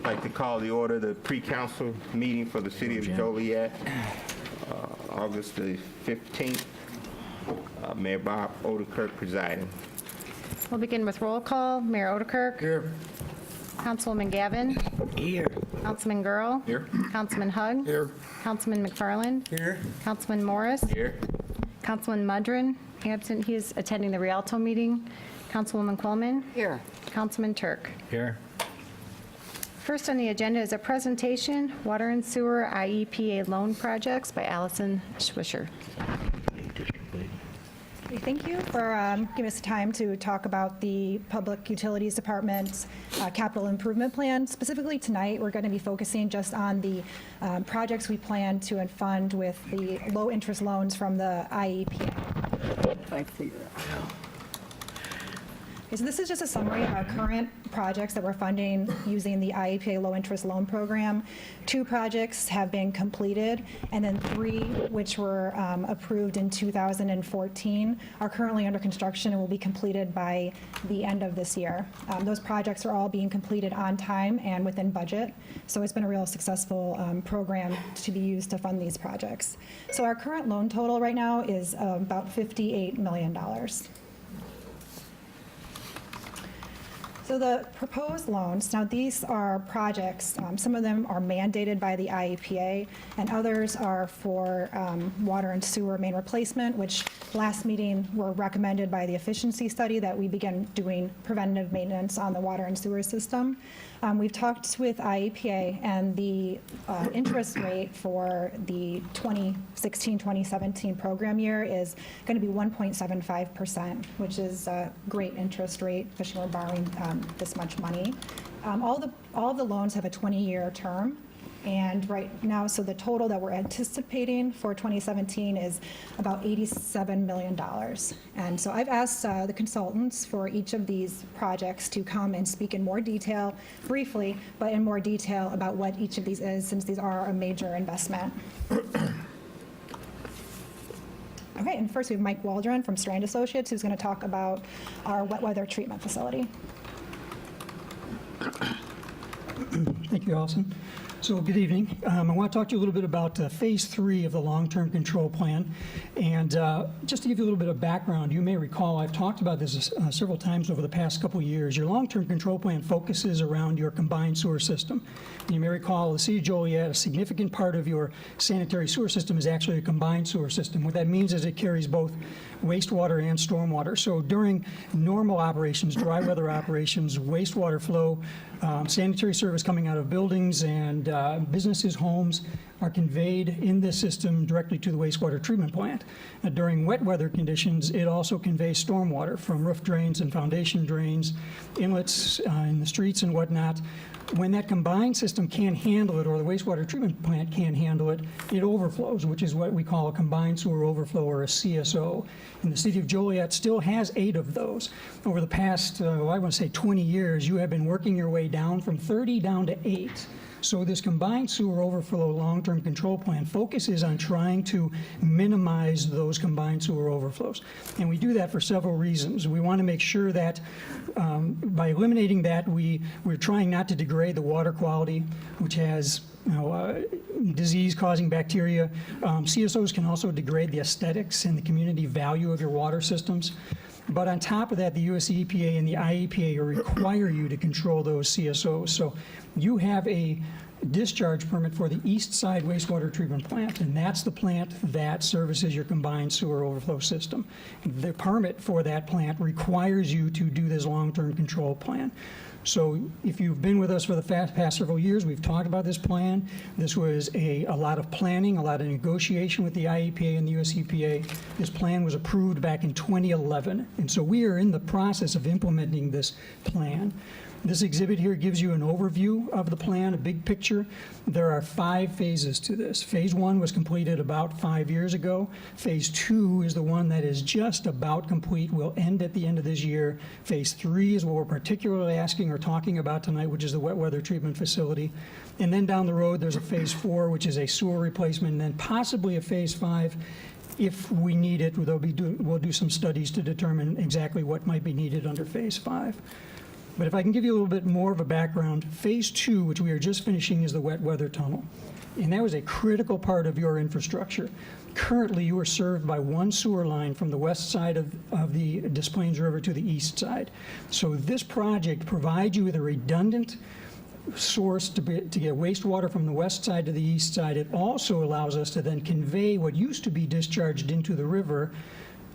I'd like to call the order the pre-council meeting for the city of Joliet, August the 15th. Mayor Bob Odekirk presiding. We'll begin with roll call. Mayor Odekirk. Here. Councilwoman Gavin. Here. Councilman Girl. Here. Councilman Hug. Here. Councilman McFarland. Here. Councilman Morris. Here. Councilman Mudrin, absent. He is attending the Rialto meeting. Councilwoman Coleman. Here. Councilman Turk. Here. First on the agenda is a presentation, Water and Sewer IEPA Loan Projects by Allison Schwischer. Thank you for giving us time to talk about the Public Utilities Department's capital improvement plan. Specifically tonight, we're going to be focusing just on the projects we plan to fund with the low-interest loans from the IEPA. If I figure it out. Okay, so this is just a summary of our current projects that we're funding using the IEPA low-interest loan program. 2 projects have been completed, and then 3, which were approved in 2014, are currently under construction and will be completed by the end of this year. Those projects are all being completed on time and within budget, so it's been a real successful program to be used to fund these projects. So our current loan total right now is about $58 million. So the proposed loans, now these are projects, some of them are mandated by the IEPA, and others are for water and sewer main replacement, which last meeting were recommended by the efficiency study that we begin doing preventive maintenance on the water and sewer system. We've talked with IEPA, and the interest rate for the 2016-2017 program year is going to be 1.75%, which is a great interest rate, especially when we're borrowing this much money. All of the loans have a 20-year term. And right now, so the total that we're anticipating for 2017 is about $87 million. And so I've asked the consultants for each of these projects to come and speak in more detail, briefly, but in more detail about what each of these is, since these are a major investment. Okay, and first we have Mike Waldron from Strand Associates, who's going to talk about our wet weather treatment facility. Thank you, Allison. So good evening. I want to talk to you a little bit about phase 3 of the long-term control plan. And just to give you a little bit of background, you may recall I've talked about this several times over the past couple of years. Your long-term control plan focuses around your combined sewer system. And you may recall the city of Joliet, a significant part of your sanitary sewer system is actually a combined sewer system. What that means is it carries both wastewater and stormwater. So during normal operations, dry weather operations, wastewater flow, sanitary service coming out of buildings and businesses, homes are conveyed in this system directly to the wastewater treatment plant. During wet weather conditions, it also conveys stormwater from roof drains and foundation drains, inlets in the streets and whatnot. When that combined system can't handle it, or the wastewater treatment plant can't handle it, it overflows, which is what we call a combined sewer overflow, or a CSO. And the city of Joliet still has 8 of those. Over the past, I want to say 20 years, you have been working your way down from 30 down to 8. So this combined sewer overflow long-term control plan focuses on trying to minimize those combined sewer overflows. And we do that for several reasons. We want to make sure that by eliminating that, we're trying not to degrade the water quality, which has disease-causing bacteria. CSOs can also degrade the aesthetics and the community value of your water systems. But on top of that, the US EPA and the IEPA require you to control those CSOs. So you have a discharge permit for the East Side wastewater treatment plant, and that's the plant that services your combined sewer overflow system. The permit for that plant requires you to do this long-term control plan. So if you've been with us for the past several years, we've talked about this plan. This was a lot of planning, a lot of negotiation with the IEPA and the US EPA. This plan was approved back in 2011. And so we are in the process of implementing this plan. This exhibit here gives you an overview of the plan, a big picture. There are 5 phases to this. Phase 1 was completed about 5 years ago. Phase 2 is the one that is just about complete, will end at the end of this year. Phase 3 is what we're particularly asking or talking about tonight, which is the wet weather treatment facility. And then down the road, there's a phase 4, which is a sewer replacement, and then possibly a phase 5. If we need it, we'll do some studies to determine exactly what might be needed under phase 5. But if I can give you a little bit more of a background, Phase 2, which we are just finishing, is the wet weather tunnel. And that was a critical part of your infrastructure. Currently, you are served by one sewer line from the west side of the Des Plaines River to the east side. So this project provides you with a redundant source to get wastewater from the west side to the east side. It also allows us to then convey what used to be discharged into the river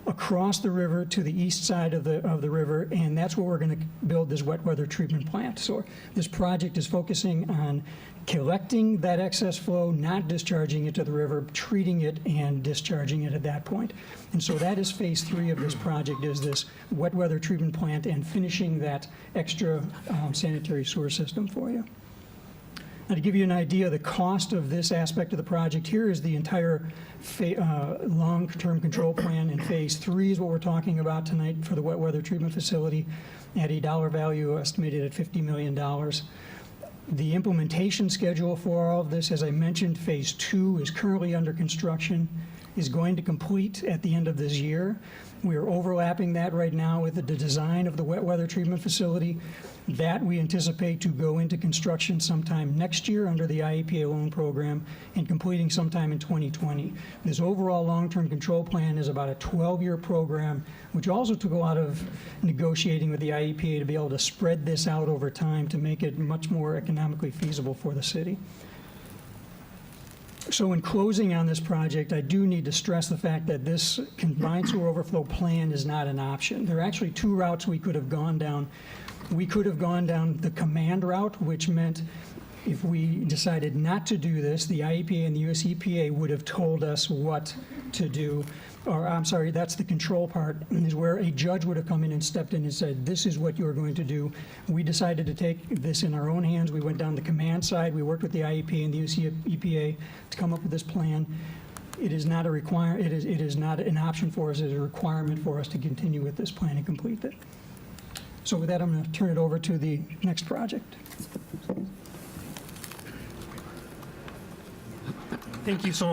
across the river to the east side of the river, and that's where we're going to build this wet weather treatment plant. So this project is focusing on collecting that excess flow, not discharging it to the river, treating it and discharging it at that point. And so that is Phase 3 of this project, is this wet weather treatment plant and finishing that extra sanitary sewer system for you. Now, to give you an idea of the cost of this aspect of the project, here is the entire long-term control plan, and Phase 3 is what we're talking about tonight for the wet weather treatment facility at a dollar value estimated at $50 million. The implementation schedule for all of this, as I mentioned, Phase 2 is currently under construction, is going to complete at the end of this year. We are overlapping that right now with the design of the wet weather treatment facility. That we anticipate to go into construction sometime next year under the IEPA loan program and completing sometime in 2020. This overall long-term control plan is about a 12-year program, which also took a lot of negotiating with the IEPA to be able to spread this out over time to make it much more economically feasible for the city. So in closing on this project, I do need to stress the fact that this combined sewer overflow plan is not an option. There are actually two routes we could have gone down. We could have gone down the command route, which meant if we decided not to do this, the IEPA and the US EPA would have told us what to do. Or, I'm sorry, that's the control part, is where a judge would have come in and stepped in and said, this is what you're going to do. We decided to take this in our own hands. We went down the command side. We worked with the IEPA and the US EPA to come up with this plan. It is not a it is not an option for us. It is a requirement for us to continue with this plan and complete it. So with that, I'm going to turn it over to the next project. Thank you. So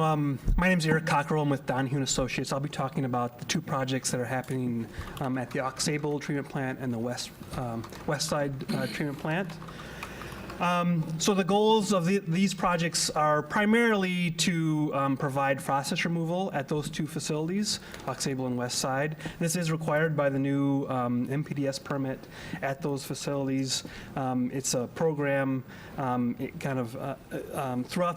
my name is Eric Cockrell. I'm with Donahue & Associates. I'll be talking about the two projects that are happening at the Sable treatment plant and the Westside treatment plant. So the goals of these projects are primarily to provide phosphorus removal at those two facilities, Sable and Westside. This is required by the new MPDS permit at those facilities. It's a program throughout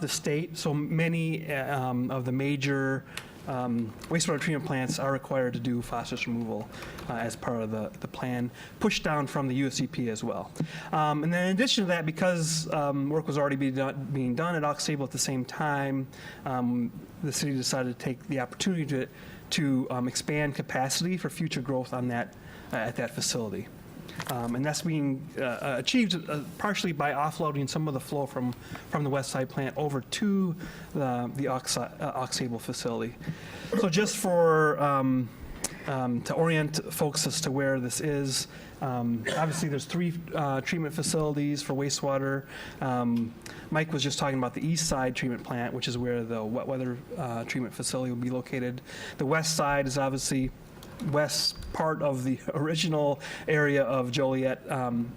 the state, so many of the major wastewater treatment plants are required to do phosphorus removal as part of the plan, pushed down from the USEP as well. And then in addition to that, because work was already being done at Sable at the same time, the city decided to take the opportunity to expand capacity for future growth on that at that facility. And that's being achieved partially by offloading some of the flow from the Westside plant over to the Sable facility. So just for to orient folks as to where this is, obviously there's three treatment facilities for wastewater. Mike was just talking about the east side treatment plant, which is where the wet weather treatment facility will be located. The west side is obviously west part of the original area of Joliet,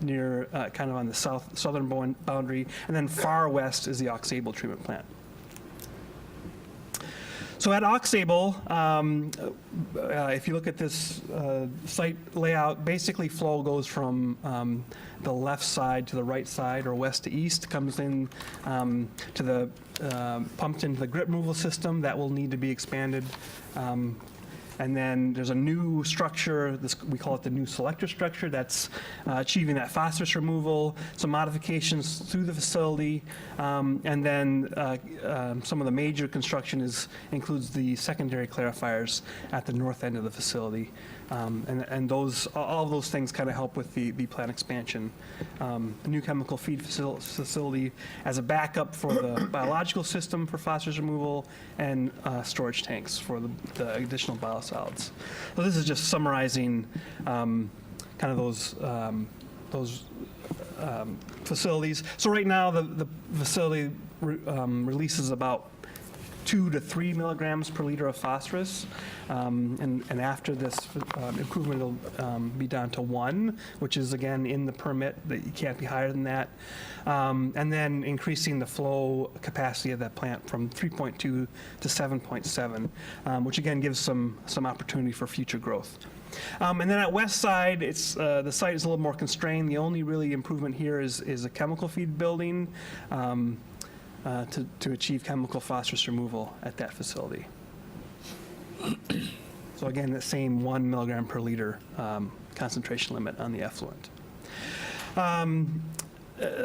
near kind of on the southern boundary, and then far west is the Sable treatment plant. So at Sable, if you look at this site layout, basically flow goes from the left side to the right side, or west to east, comes in to the pumped into the grit removal system that will need to be expanded. And then there's a new structure, we call it the new selector structure, that's achieving that phosphorus removal, some modifications through the facility, and then some of the major construction includes the secondary clarifiers at the north end of the facility. And all of those things kind of help with the plant expansion. A new chemical feed facility as a backup for the biological system for phosphorus removal, and storage tanks for the additional biosolids. So this is just summarizing kind of those facilities. So right now the facility releases about 2 to 3 milligrams per liter of phosphorus. And after this improvement, it'll be down to 1, which is, again, in the permit, that you can't be higher than that. And then increasing the flow capacity of that plant from 3.2 to 7.7, which, again, gives some opportunity for future growth. And then at Westside, the site is a little more constrained. The only really improvement here is a chemical feed building to achieve chemical phosphorus removal at that facility. So again, the same 1 milligram per liter concentration limit on the effluent.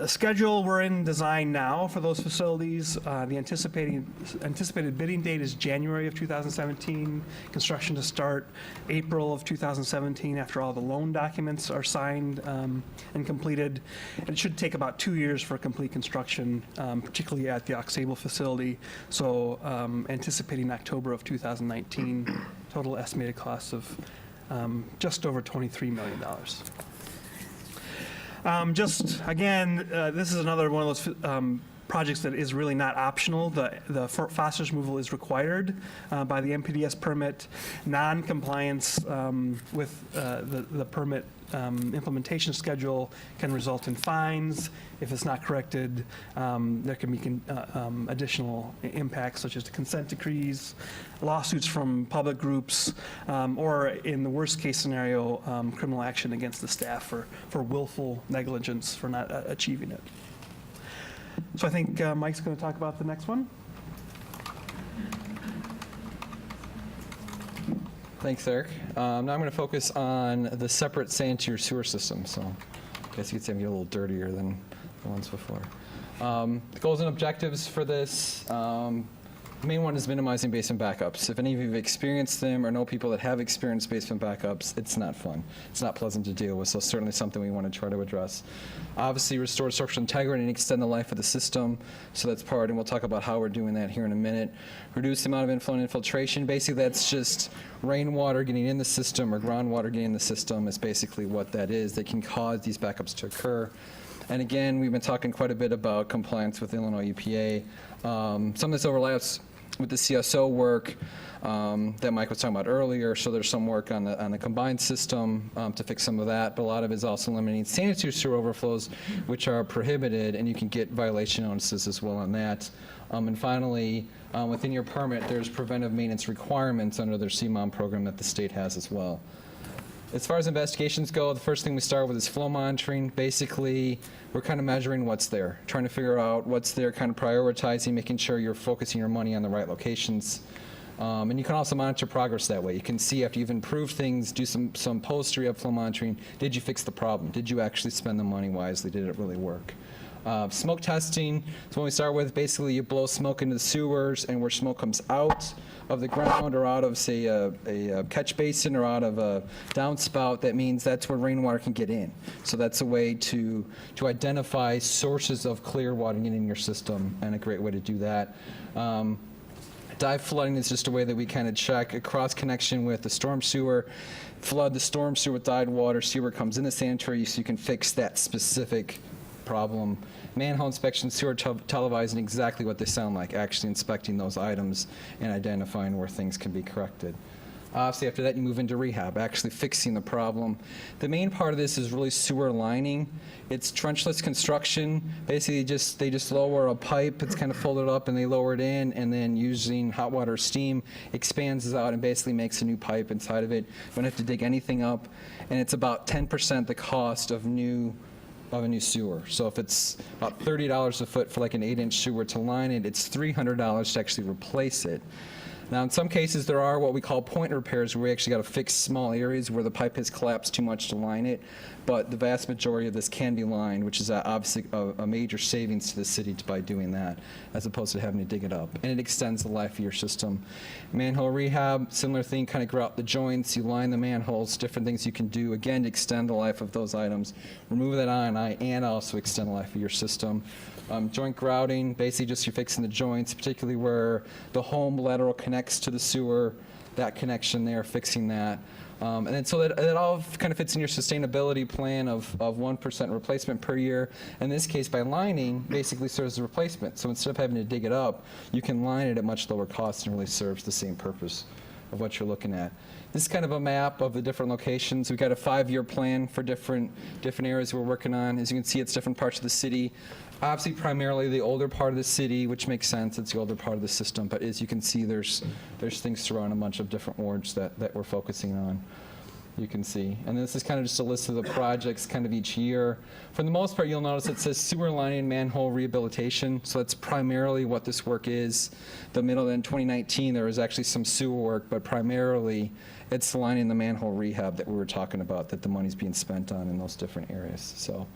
Schedule, we're in design now for those facilities. The anticipated bidding date is January of 2017. Construction to start April of 2017 after all the loan documents are signed and completed. And it should take about 2 years for complete construction, particularly at the Sable facility. So anticipating October of 2019, total estimated costs of just over $23 million. Just, again, this is another one of those projects that is really not optional. The phosphorus removal is required by the MPDS permit. Non-compliance with the permit implementation schedule can result in fines. If it's not corrected, there can be additional impacts, such as the consent decrees, lawsuits from public groups, or in the worst case scenario, criminal action against the staff for willful negligence for not achieving it. So I think Mike's going to talk about the next one. Thanks, Eric. Now I'm going to focus on the separate sanitary sewer system. So I guess you could say I'm getting a little dirtier than the ones before. The goals and objectives for this, the main one is minimizing basement backups. If any of you have experienced them or know people that have experienced basement backups, it's not fun. It's not pleasant to deal with, so certainly something we want to try to address. Obviously, restore structural integrity and extend the life of the system, so that's part, and we'll talk about how we're doing that here in a minute. Reduce the amount of inflow and infiltration. Basically, that's just rainwater getting in the system or groundwater getting in the system is basically what that is. That can cause these backups to occur. And again, we've been talking quite a bit about compliance with Illinois EPA. Some of this overlaps with the CSO work that Mike was talking about earlier, so there's some work on the combined system to fix some of that, but a lot of it is also eliminating sanitary sewer overflows, which are prohibited, and you can get violation notices as well on that. And finally, within your permit, there's preventive maintenance requirements under their CMOM program that the state has as well. As far as investigations go, the first thing we start with is flow monitoring. Basically, we're kind of measuring what's there, trying to figure out what's there, kind of prioritizing, making sure you're focusing your money on the right locations. And you can also monitor progress that way. You can see after you've improved things, do some post-rehab flow monitoring. Did you fix the problem? Did you actually spend the money wisely? Did it really work? Smoke testing, so when we start with, basically you blow smoke into the sewers, and where smoke comes out of the ground or out of, say, a catch basin or out of a downspout, that means that's where rainwater can get in. So that's a way to identify sources of clear water getting in your system, and a great way to do that. Dive flooding is just a way that we kind of check a cross connection with the storm sewer. Flood the storm sewer with dive water, sewer comes in the sanitary, so you can fix that specific problem. Manhole inspection, sewer televising exactly what they sound like, actually inspecting those items and identifying where things can be corrected. Obviously, after that, you move into rehab, actually fixing the problem. The main part of this is really sewer lining. It's trenchless construction. Basically, they just lower a pipe. It's kind of folded up, and they lower it in, and then using hot water steam, expands it out and basically makes a new pipe inside of it. You don't have to dig anything up, and it's about 10% the cost of a new sewer. So if it's about $30 a foot for like an 8-inch sewer to line it, it's $300 to actually replace it. Now, in some cases, there are what we call point repairs, where we actually got to fix small areas where the pipe has collapsed too much to line it. But the vast majority of this can be lined, which is obviously a major savings to the city by doing that, as opposed to having to dig it up. And it extends the life of your system. Manhole rehab, similar thing, kind of grout the joints, you line the manholes, different things you can do, again, to extend the life of those items. Remove that I&I and also extend the life of your system. Joint grouting, basically just you're fixing the joints, particularly where the home lateral connects to the sewer, that connection there, fixing that. And then so that all kind of fits in your sustainability plan of 1% replacement per year. In this case, by lining, basically serves as a replacement. So instead of having to dig it up, you can line it at much lower cost and really serves the same purpose of what you're looking at. This is kind of a map of the different locations. We've got a 5-year plan for different areas we're working on. As you can see, it's different parts of the city. Obviously, primarily the older part of the city, which makes sense. It's the older part of the system. But as you can see, there's things throughout a bunch of different wards that we're focusing on. You can see. And this is kind of just a list of the projects kind of each year. For the most part, you'll notice it says sewer lining and manhole rehabilitation. So that's primarily what this work is. The middle in 2019, there was actually some sewer work, but primarily it's the lining and the manhole rehab that we were talking about that the money's being spent on in those different areas. So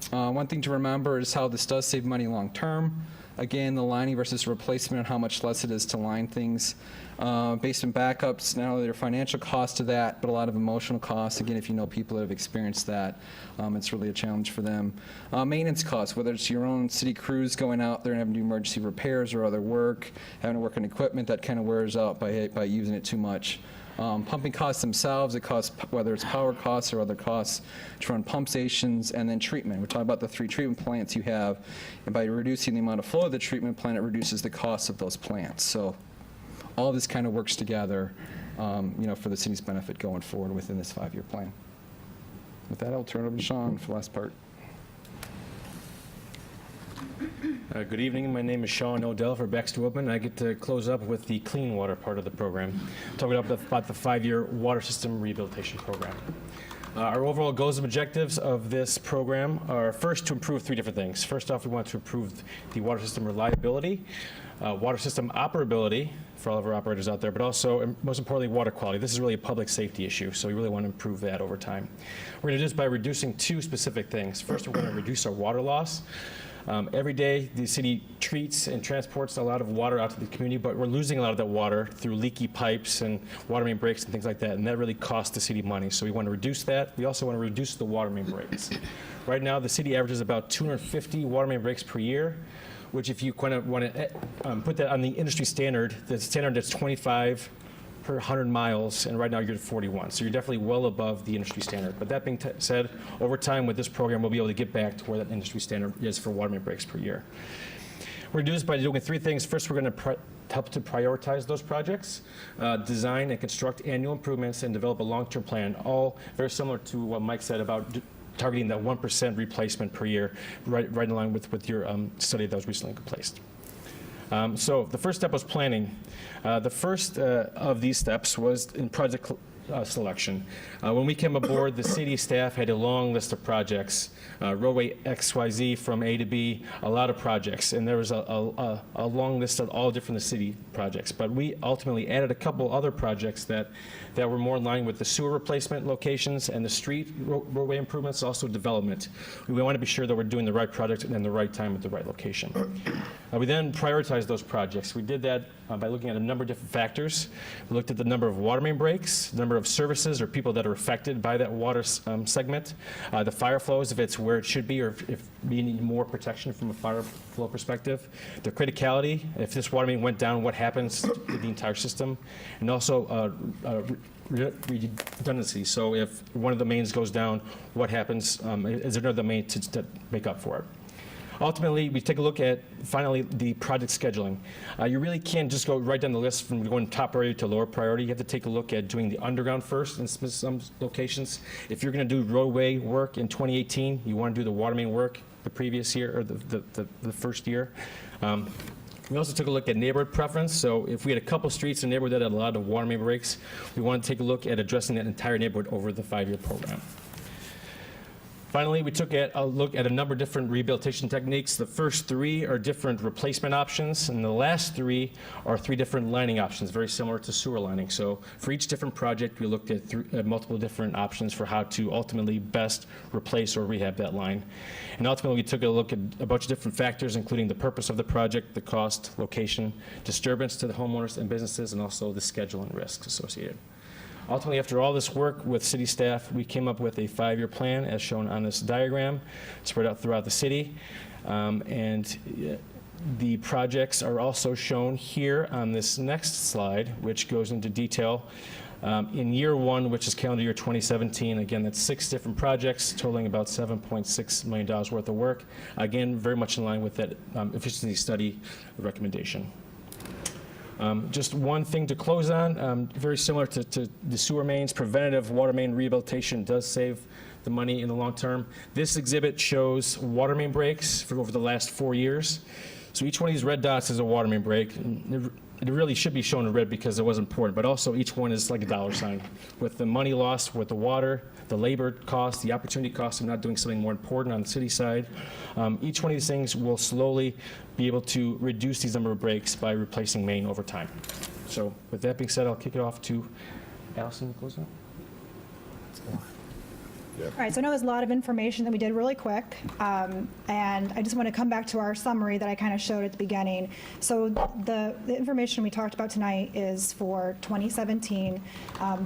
one thing to remember is how this does save money long term. Again, the lining versus replacement and how much less it is to line things. Based on backups, not only their financial cost to that, but a lot of emotional costs. Again, if you know people that have experienced that, it's really a challenge for them. Maintenance costs, whether it's your own city crews going out there and having to do emergency repairs or other work, having to work on equipment that kind of wears out by using it too much. Pumping costs themselves, it costs, whether it's power costs or other costs to run pump stations, and then treatment. We're talking about the 3 treatment plants you have, and by reducing the amount of flow of the treatment plant, it reduces the cost of those plants. So all this kind of works together, for the city's benefit going forward within this 5-year plan. With that, I'll turn it over to Sean for the last part. Good evening. My name is Sean Odell for Baxter Woodman. I get to close up with the clean water part of the program, talking about the 5-year water system rehabilitation program. Our overall goals and objectives of this program are first to improve 3 different things. First off, we want to improve the water system reliability, water system operability for all of our operators out there, but also, and most importantly, water quality. This is really a public safety issue, so we really want to improve that over time. We're going to do this by reducing 2 specific things. First, we're going to reduce our water loss. Every day, the city treats and transports a lot of water out to the community, but we're losing a lot of that water through leaky pipes and water main breaks and things like that, and that really costs the city money. So we want to reduce that. We also want to reduce the water main breaks. Right now, the city averages about 250 water main breaks per year, which if you kind of want to put that on the industry standard, the standard is 25 per 100 miles, and right now you're at 41. So you're definitely well above the industry standard. But that being said, over time with this program, we'll be able to get back to where that industry standard is for water main breaks per year. We're going to do this by doing 3 things. First, we're going to help to prioritize those projects, design and construct annual improvements, and develop a long-term plan, all very similar to what Mike said about targeting that 1% replacement per year, right in line with your study that was recently placed. So the first step was planning. The first of these steps was in project selection. When we came aboard, the city staff had a long list of projects, roadway XYZ from A to B, a lot of projects, and there was a long list of all different city projects. But we ultimately added a couple other projects that were more in line with the sewer replacement locations and the street roadway improvements, also development. We want to be sure that we're doing the right project and the right time at the right location. We then prioritized those projects. We did that by looking at a number of different factors. We looked at the number of water main breaks, the number of services or people that are affected by that water segment, the fire flows, if it's where it should be, or if we need more protection from a fire flow perspective, the criticality, if this water main went down, what happens to the entire system, and also redundancy. So if one of the mains goes down, what happens? Is there another main to make up for it? Ultimately, we take a look at, finally, the project scheduling. You really can't just go right down the list from going top priority to lower priority. You have to take a look at doing the underground first in some locations. If you're going to do roadway work in 2018, you want to do the water main work the previous year, or the first year. We also took a look at neighborhood preference. So if we had a couple streets in a neighborhood that had a lot of water main breaks, we want to take a look at addressing that entire neighborhood over the 5-year program. Finally, we took a look at a number of different rehabilitation techniques. The first 3 are different replacement options, and the last 3 are 3 different lining options, very similar to sewer lining. So for each different project, we looked at multiple different options for how to ultimately best replace or rehab that line. And ultimately, we took a look at a bunch of different factors, including the purpose of the project, the cost, location, disturbance to the homeowners and businesses, and also the schedule and risks associated. Ultimately, after all this work with city staff, we came up with a 5-year plan as shown on this diagram, spread out throughout the city. And the projects are also shown here on this next slide, which goes into detail In year one, which is calendar year 2017, again, that's 6 different projects totaling about $7.6 million worth of work. Again, very much in line with that efficiency study recommendation. Just one thing to close on, very similar to the sewer mains, preventative water main rehabilitation does save the money in the long term. This exhibit shows water main breaks for over the last 4 years. So each one of these red dots is a water main break. And it really should be shown in red because it was important, but also each one is like a dollar sign. With the money lost with the water, the labor cost, the opportunity cost of not doing something more important on the city side, each one of these things will slowly be able to reduce these number of breaks by replacing main over time. So with that being said, I'll kick it off to Allison to close out. All right, so I know there's a lot of information that we did really quick, and I just want to come back to our summary that I kind of showed at the beginning. So the information we talked about tonight is for 2017.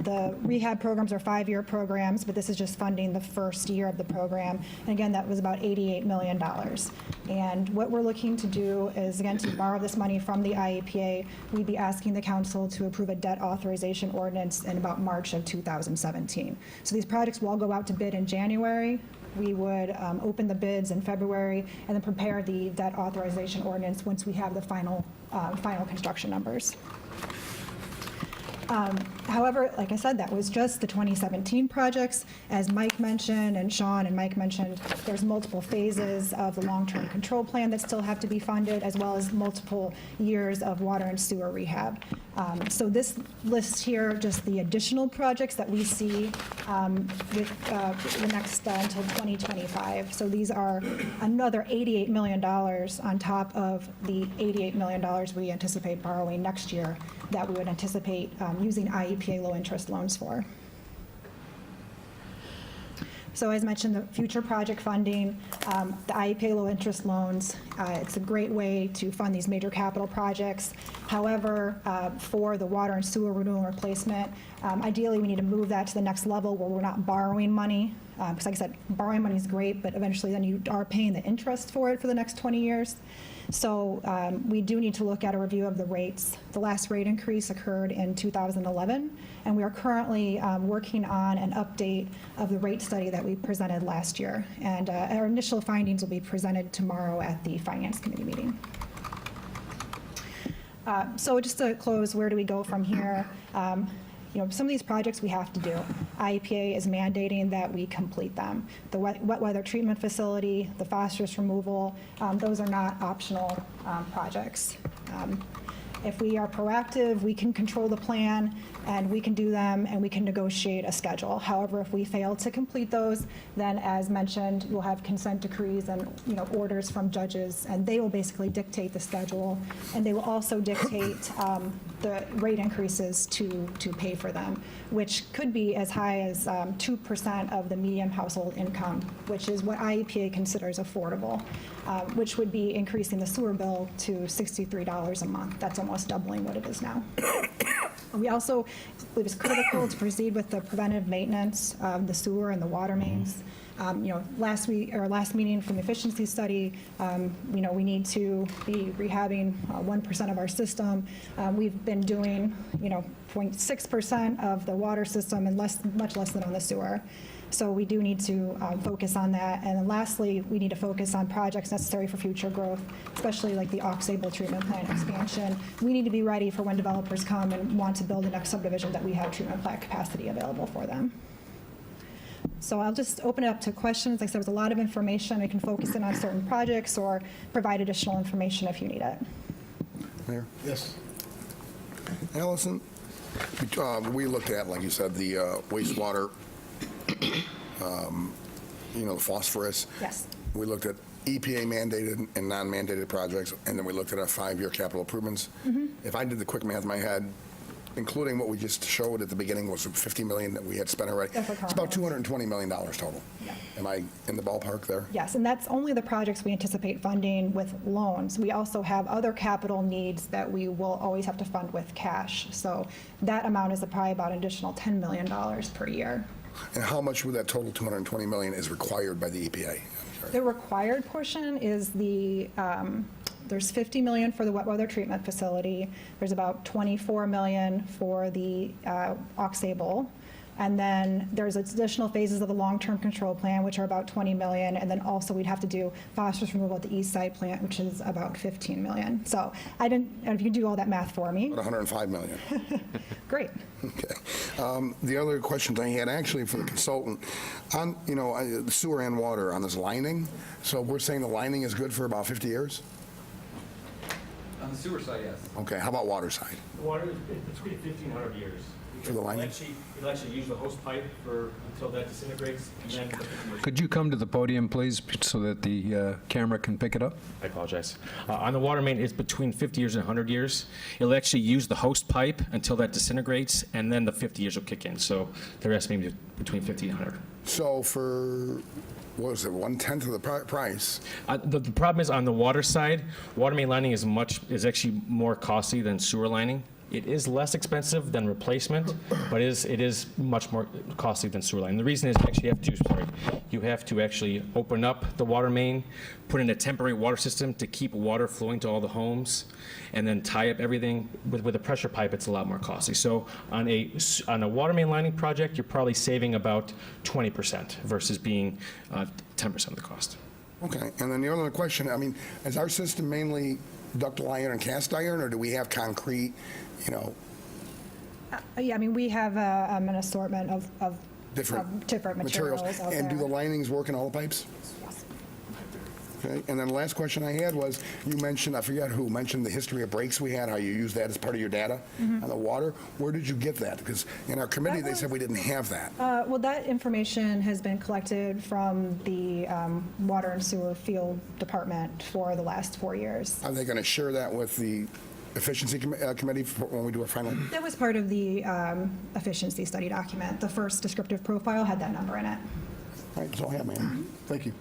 The rehab programs are 5-year programs, but this is just funding the first year of the program. And again, that was about $88 million. And what we're looking to do is, again, to borrow this money from the IEPA, we'd be asking the council to approve a debt authorization ordinance in about March of 2017. So these projects will all go out to bid in January. We would open the bids in February and then prepare the debt authorization ordinance once we have the final construction numbers. However, like I said, that was just the 2017 projects. As Mike mentioned, and Sean and Mike mentioned, there's multiple phases of the long-term control plan that still have to be funded, as well as multiple years of water and sewer rehab. So this lists here just the additional projects that we see with the next until 2025. So these are another $88 million on top of the $88 million we anticipate borrowing next year that we would anticipate using IEPA low-interest loans for. So as mentioned, the future project funding, the IEPA low-interest loans, it's a great way to fund these major capital projects. However, for the water and sewer renewal and replacement, ideally we need to move that to the next level where we're not borrowing money. Because like I said, borrowing money is great, but eventually then you are paying the interest for it for the next 20 years. So we do need to look at a review of the rates. The last rate increase occurred in 2011, and we are currently working on an update of the rate study that we presented last year. And our initial findings will be presented tomorrow at the Finance Committee meeting. So just to close, where do we go from here? You know, some of these projects we have to do. IEPA is mandating that we complete them. The wet weather treatment facility, the phosphorus removal, those are not optional projects. If we are proactive, we can control the plan, and we can do them, and we can negotiate a schedule. However, if we fail to complete those, then as mentioned, we'll have consent decrees and orders from judges, and they will basically dictate the schedule, and they will also dictate the rate increases to pay for them, which could be as high as 2% of the median household income, which is what IEPA considers affordable, which would be increasing the sewer bill to $63 a month. That's almost doubling what it is now. We also believe it's critical to proceed with the preventive maintenance of the sewer and the water mains. Last meeting from the efficiency study, we need to be rehabbing 1% of our system. We've been doing, 0.6% of the water system and much less than on the sewer. So we do need to focus on that. And then lastly, we need to focus on projects necessary for future growth, especially like the Sable treatment plant expansion. We need to be ready for when developers come and want to build the next subdivision that we have treatment plant capacity available for them. So I'll just open it up to questions. Like I said, there's a lot of information. We can focus in on certain projects or provide additional information if you need it. Mayor? Yes. Allison, we looked at, like you said, the wastewater, the phosphorus. Yes. We looked at EPA mandated and non-mandated projects, and then we looked at our 5-year capital improvements. If I did the quick math in my head, including what we just showed at the beginning was $50 million that we had spent already. It's about $220 million total. Yeah. Am I in the ballpark there? Yes, and that's only the projects we anticipate funding with loans. We also have other capital needs that we will always have to fund with cash. So that amount is probably about an additional $10 million per year. And how much would that total $220 million is required by the EPA? The required portion is the There's 50 million for the wet weather treatment facility. There's about 24 million for the Sable. And then there's additional phases of the long-term control plan, which are about 20 million. And then also we'd have to do phosphorus removal at the east side plant, which is about 15 million. So I didn't, and if you do all that math for me. About 105 million. Great. Okay. The other questions I had actually for the consultant, on, the sewer and water on this lining, so we're saying the lining is good for about 50 years? On the sewer side, yes. Okay, how about water side? The water is between 1,500 years. For the lining? You'll actually use the hose pipe until that disintegrates, and then the 50 years. Could you come to the podium, please, so that the camera can pick it up? I apologize. On the water main, it's between 50 years and 100 years. It'll actually use the host pipe until that disintegrates, and then the 50 years will kick in. So they're estimating between 50 and 100. So for, what was it, 1/10 of the price? The problem is on the water side, water main lining is actually more costly than sewer lining. It is less expensive than replacement, but it is much more costly than sewer line. The reason is you have to actually open up the water main, put in a temporary water system to keep water flowing to all the homes, and then tie up everything. With a pressure pipe, it's a lot more costly. So on a water main lining project, you're probably saving about 20% versus being 10% of the cost. Okay, and then the other question, is our system mainly ductile iron and cast iron, or do we have concrete, Yeah, we have an assortment of different materials out And do the there. linings work in all the pipes? Okay, and then the last question I had was, you mentioned, I forget who, mentioned the history of breaks we had, how you use that as part of your data on the water. Where did you get that? Because in our committee, they said we didn't have that. Well, that information has been collected from the Water and Sewer Field Department for the last 4 years. Are they going to share that with the efficiency committee when we do our final? That was part of the efficiency study document. The first descriptive profile had that number in it. All right, that's all I have, ma'am. Thank you.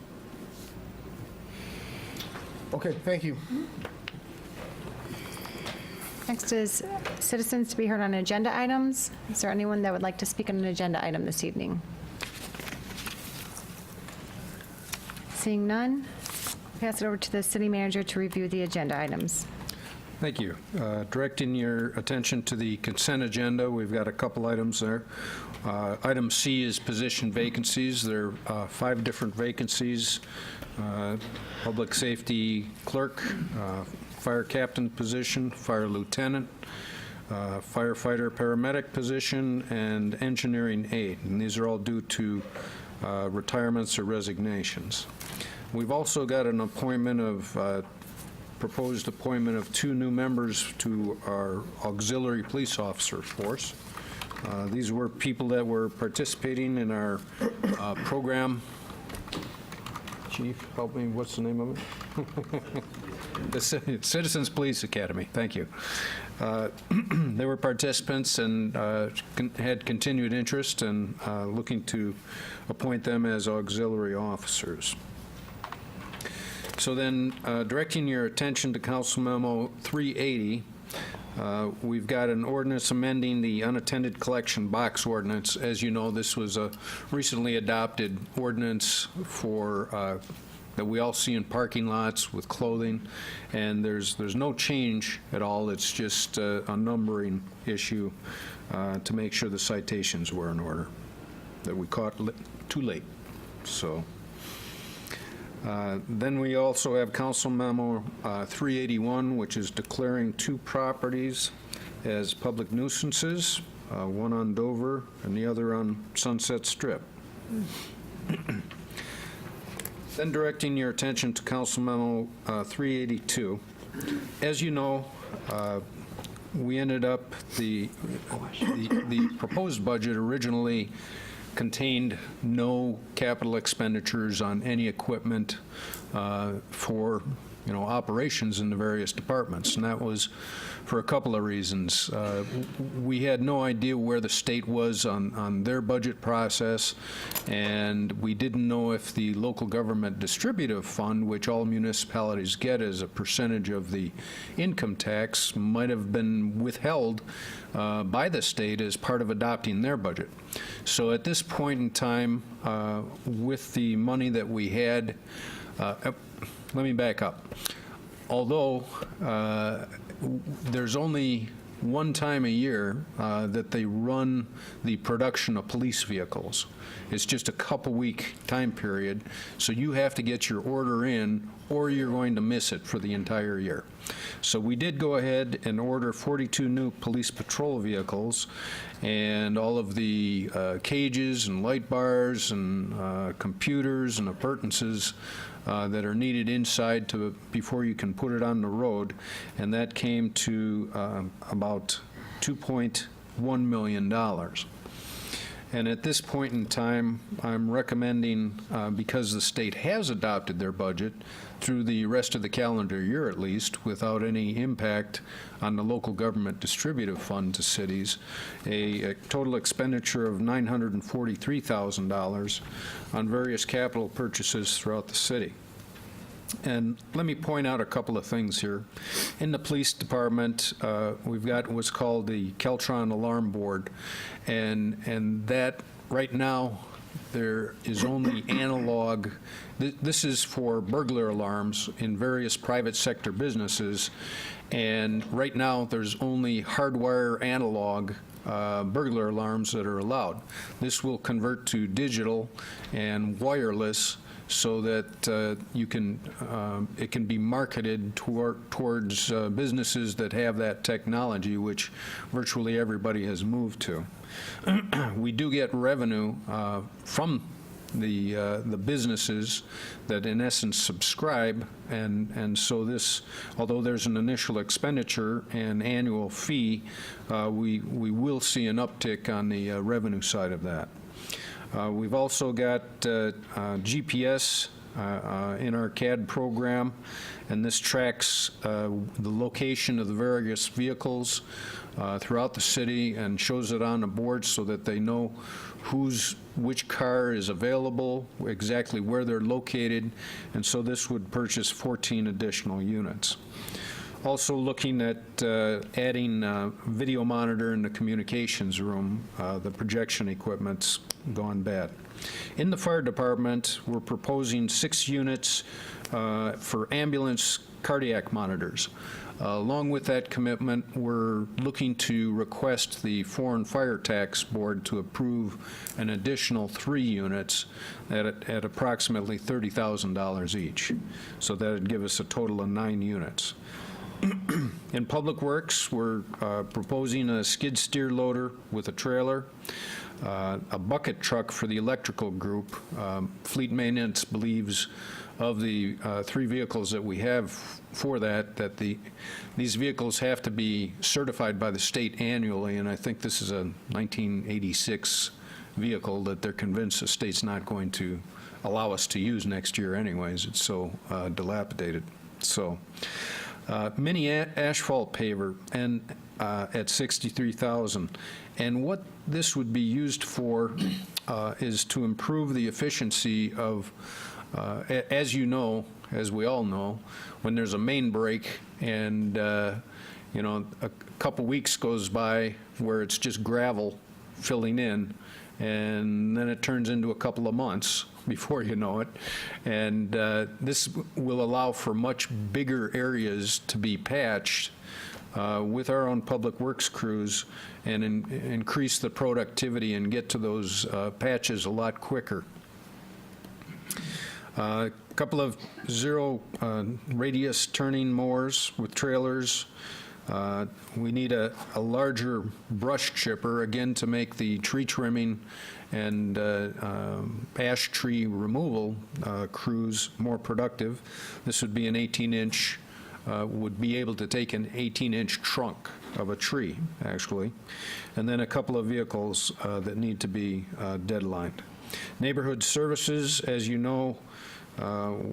Okay, thank you. Next is citizens to be heard on agenda items. Is there anyone that would like to speak on an agenda item this evening? Seeing none, pass it over to the city manager to review the agenda items. Thank you. Directing your attention to the consent agenda, we've got a couple items there. Item C is position vacancies. There are 5 different vacancies. Public safety clerk, fire captain position, fire lieutenant, firefighter paramedic position, and engineering aide. And these are all due to retirements or resignations. We've also got an appointment of proposed appointment of 2 new members to our auxiliary police officer force. These were people that were participating in our program. Chief, help me, what's the name of it? The Citizens Police Academy, thank you. They were participants and had continued interest, and looking to appoint them as auxiliary officers. So then, directing your attention to Council Memo 380, we've got an ordinance amending the unattended collection box ordinance. As you know, this was a recently adopted ordinance for that we all see in parking lots with clothing, and there's no change at all. It's just a numbering issue to make sure the citations were in order, that we caught too late. So. Then we also have Council Memo 381, which is declaring 2 properties as public nuisances, one on Dover and the other on Sunset Strip. Then directing your attention to Council Memo 382. As you know, we ended up, the proposed budget originally contained no capital expenditures on any equipment for operations in the various departments, and that was for a couple of reasons. We had no idea where the state was on their budget process, and we didn't know if the local government distributive fund, which all municipalities get as a percentage of the income tax, might have been withheld by the state as part of adopting their budget. So at this point in time, with the money that we had, let me back up. although there's only one time a year that they run the production of police vehicles. It's just a couple-week time period, so you have to get your order in or you're going to miss it for the entire year. So we did go ahead and order 42 new police patrol vehicles, and all of the cages and light bars and computers and appurtenances that are needed inside before you can put it on the road, and that came to about $2.1 million. And at this point in time, I'm recommending, because the state has adopted their budget through the rest of the calendar year at least, without any impact on the local government distributive fund to cities, a total expenditure of $943,000 on various capital purchases throughout the city. And let me point out a couple of things here. In the police department, we've got what's called the Keltron Alarm Board, and that right now there is only analog. This is for burglar alarms in various private sector businesses, and right now there's only hardwire analog burglar alarms that are allowed. This will convert to digital and wireless, so that it can be marketed towards businesses that have that technology, which virtually everybody has moved to. We do get revenue from the businesses that in essence subscribe, and so this, although there's an initial expenditure and annual fee, we will see an uptick on the revenue side of that. We've also got GPS in our CAD program, and this tracks the location of the various vehicles throughout the city and shows it on a board so that they know which car is available, exactly where they're located, and so this would purchase 14 additional units. Also looking at adding video monitor in the communications room. The projection equipment's gone bad. In the fire department, we're proposing 6 units for ambulance cardiac monitors. Along with that commitment, we're looking to request the Foreign Fire Tax Board to approve an additional 3 units at approximately $30,000 each. So that would give us a total of 9 units. In Public Works, we're proposing a skid steer loader with a trailer, a bucket truck for the electrical group. Fleet Maintenance believes of the 3 vehicles that we have for that these vehicles have to be certified by the state annually, and I think this is a 1986 vehicle that they're convinced the state's not going to allow us to use next year anyways. It's so dilapidated. So. Mini asphalt paver and at $63,000, and what this would be used for is to improve the efficiency of, as you know, as we all know, when there's a main break and a couple weeks goes by where it's just gravel filling in, and then it turns into a couple of months before you know it. And this will allow for much bigger areas to be patched with our own public works crews and increase the productivity and get to those patches a lot quicker. A couple of zero radius turning mowers with trailers. We need a larger brush chipper, again, to make the tree trimming and ash tree removal crews more productive. This would be an 18-inch, would be able to take an 18-inch trunk of a tree, actually. And then a couple of vehicles that need to be deadlined. Neighborhood services, as you know,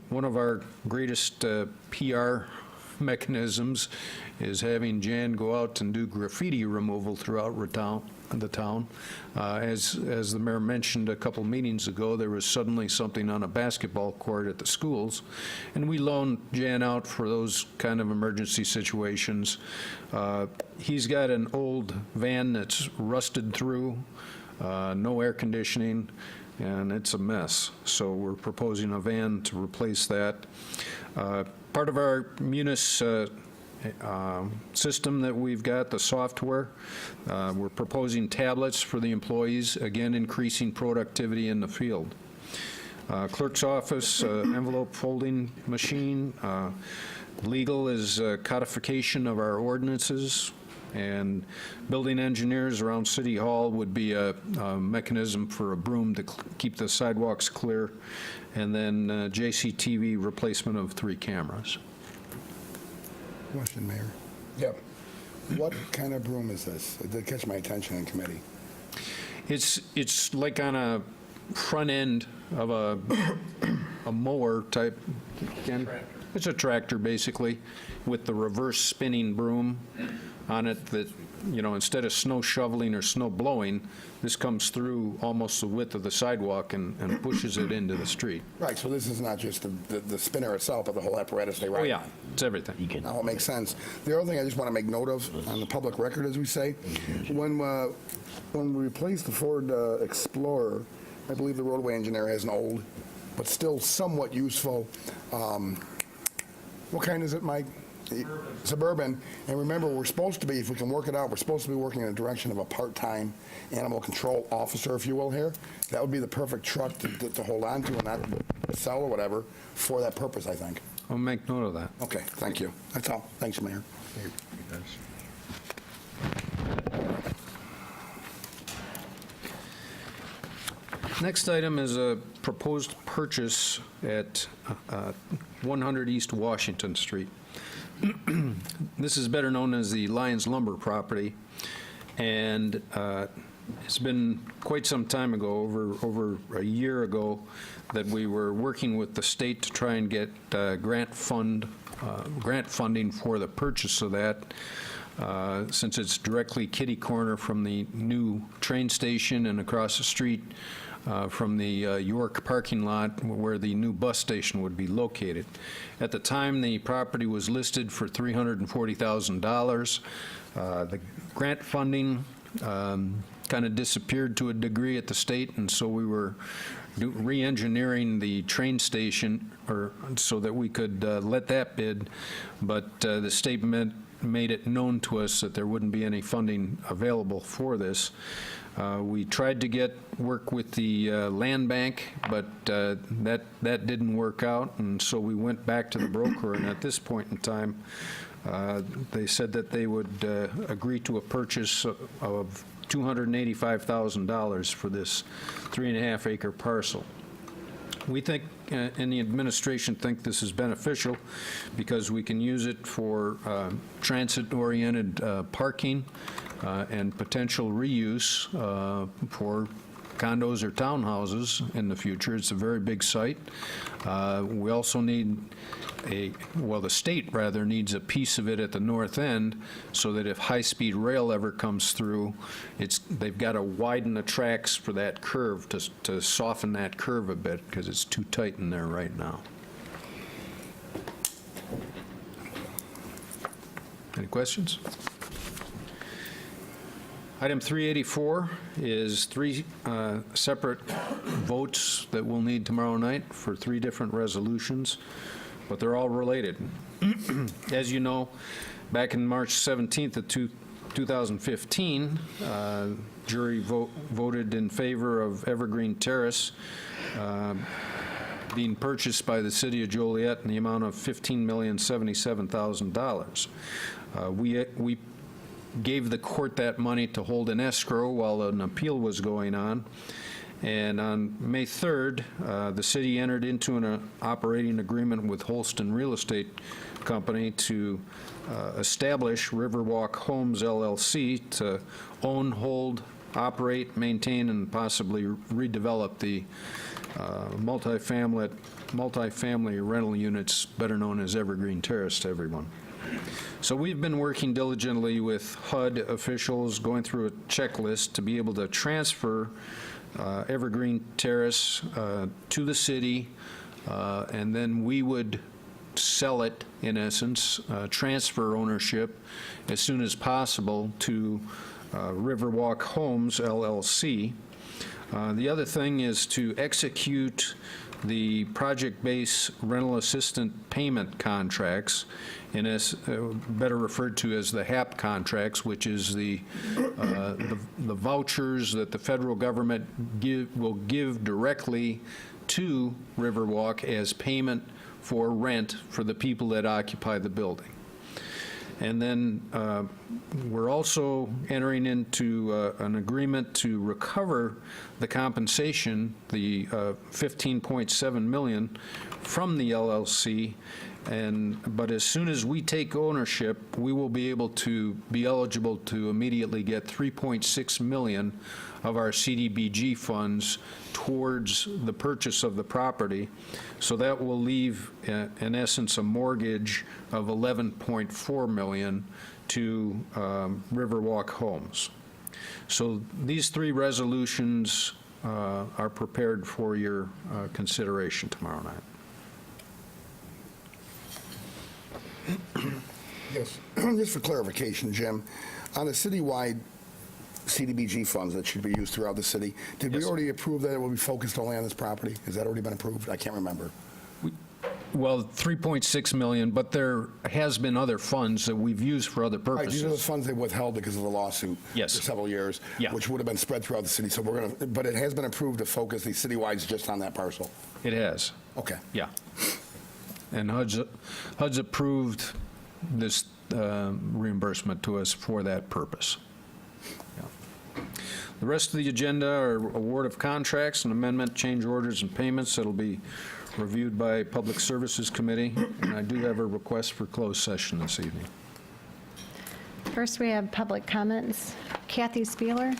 one of our greatest PR mechanisms is having Jan go out and do graffiti removal throughout the town. As the mayor mentioned a couple meetings ago, there was suddenly something on a basketball court at the schools, and we loaned Jan out for those kind of emergency situations. He's got an old van that's rusted through, no air conditioning. and it's a mess. So we're proposing a van to replace that. Part of our Munis system that we've got, the software, we're proposing tablets for the employees, again, increasing productivity in the field. Clerk's office, envelope folding machine. Legal is codification of our ordinances, and building engineers around City Hall would be a mechanism for a broom to keep the sidewalks clear, and then JCTV replacement of 3 cameras. Question, Mayor. Yep. What kind of broom is this? It did catch my attention in committee. It's like on a front end of a mower type. Ken? It's a tractor, basically, with the reverse spinning broom on it that, you know, instead of snow shoveling or snow blowing, this comes through almost the width of the sidewalk and pushes it into the street. Right, so this is not just the spinner itself, but the whole apparatus they ride Oh, yeah, on. it's everything. Now, it makes sense. The other thing I just want to make note of, on the public record, as we say, when we replaced the Ford Explorer, I believe the roadway engineer has an old, but still somewhat useful, what kind is it, Mike? Suburban. And remember, we're supposed to be, if we can work it out, we're supposed to be working in the direction of a part-time animal control officer, if you will, here. That would be the perfect truck to hold on to and not sell or whatever for that purpose, I think. I'll make note of that. Okay, thank you. That's all. Thanks, Mayor. Next item is a proposed purchase at 100 East Washington Street. This is better known as the Lions Lumber property, and it's been quite some time ago, over a year ago, that we were working with the state to try and get grant funding for the purchase of that. Since it's directly kitty corner from the new train station and across the street from the York parking lot where the new bus station would be located. At the time, the property was listed for $340,000. The grant funding kind of disappeared to a degree at the state, and so we were re-engineering the train station so that we could let that bid, but the state made it known to us that there wouldn't be any funding available for this. We tried to work with the land bank, but that didn't work out, and so we went back to the broker, and at this point in time, they said that they would agree to a purchase of $285,000 for this 3.5-acre parcel. We think, and the administration think this is beneficial because we can use it for transit-oriented parking and potential reuse for condos or townhouses in the future. It's a very big site. We also need the state rather needs a piece of it at the north end so that if high-speed rail ever comes through, they've got to widen the tracks for that curve to soften that curve a bit because it's too tight in there right now. Any questions? Item 384 is 3 separate votes that we'll need tomorrow night for 3 different resolutions, but they're all related. As you know, back in March 17th of 2015, jury voted in favor of Evergreen Terrace being purchased by the city of Joliet in the amount of $15,077,000. We gave the court that money to hold in escrow while an appeal was going on. And on May 3rd, the city entered into an operating agreement with Holston Real Estate Company to establish Riverwalk Homes LLC to own, hold, operate, maintain, and possibly redevelop the multifamily rental units, better known as Evergreen Terrace to everyone. So we've been working diligently with HUD officials, going through a checklist to be able to transfer Evergreen Terrace to the city, and then we would sell it, in essence, transfer ownership as soon as possible to Riverwalk Homes, LLC. The other thing is to execute the project-based rental assistant payment contracts, and as better referred to as the HAP contracts, which is the vouchers that the federal government will give directly to Riverwalk as payment for rent for the people that occupy the building. And then we're also entering into an agreement to recover the compensation, the $15.7 million from the LLC. But as soon as we take ownership, we will be able to be eligible to immediately get $3.6 million of our CDBG funds towards the purchase of the property. So that will leave, in essence, a mortgage of $11.4 million to Riverwalk Homes. So these three resolutions are prepared for your consideration tomorrow night. Yes, just for clarification, Jim, on the citywide CDBG funds that should be used throughout the city, did we Yes. already approve that it will be focused only on this property? Has that already been approved? I can't remember. Well, $3.6 million, but there has been other funds that we've used for other Right, these are the purposes. funds they withheld because of the lawsuit. Yes. For several years. Yeah. Which would have been spread throughout the city, so we're going to, but it has been approved to focus the citywides just on that parcel. It has, Okay. yeah. And HUD's approved this reimbursement to us for that purpose. Yeah. The rest of the agenda are award of contracts and amendment, change orders, and payments that'll be reviewed by Public Services Committee. And I do have a request for closed session this evening. First, we have public comments. Kathy Spieler.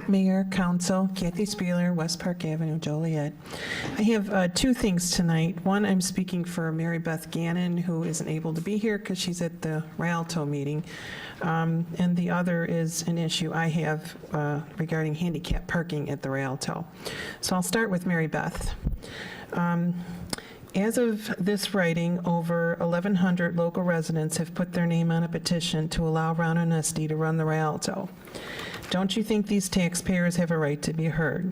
Mayor, Council, Kathy Spieler, West Park Avenue, Joliet. I have two things tonight. One, I'm speaking for Mary Beth Gannon, who isn't able to be here because she's at the Rialto meeting. And the other is an issue I have regarding handicap parking at the Rialto. So I'll start with Mary Beth. As of this writing, over 1,100 local residents have put their name on a petition to allow Ron Onesti to run the Rialto. Don't you think these taxpayers have a right to be heard?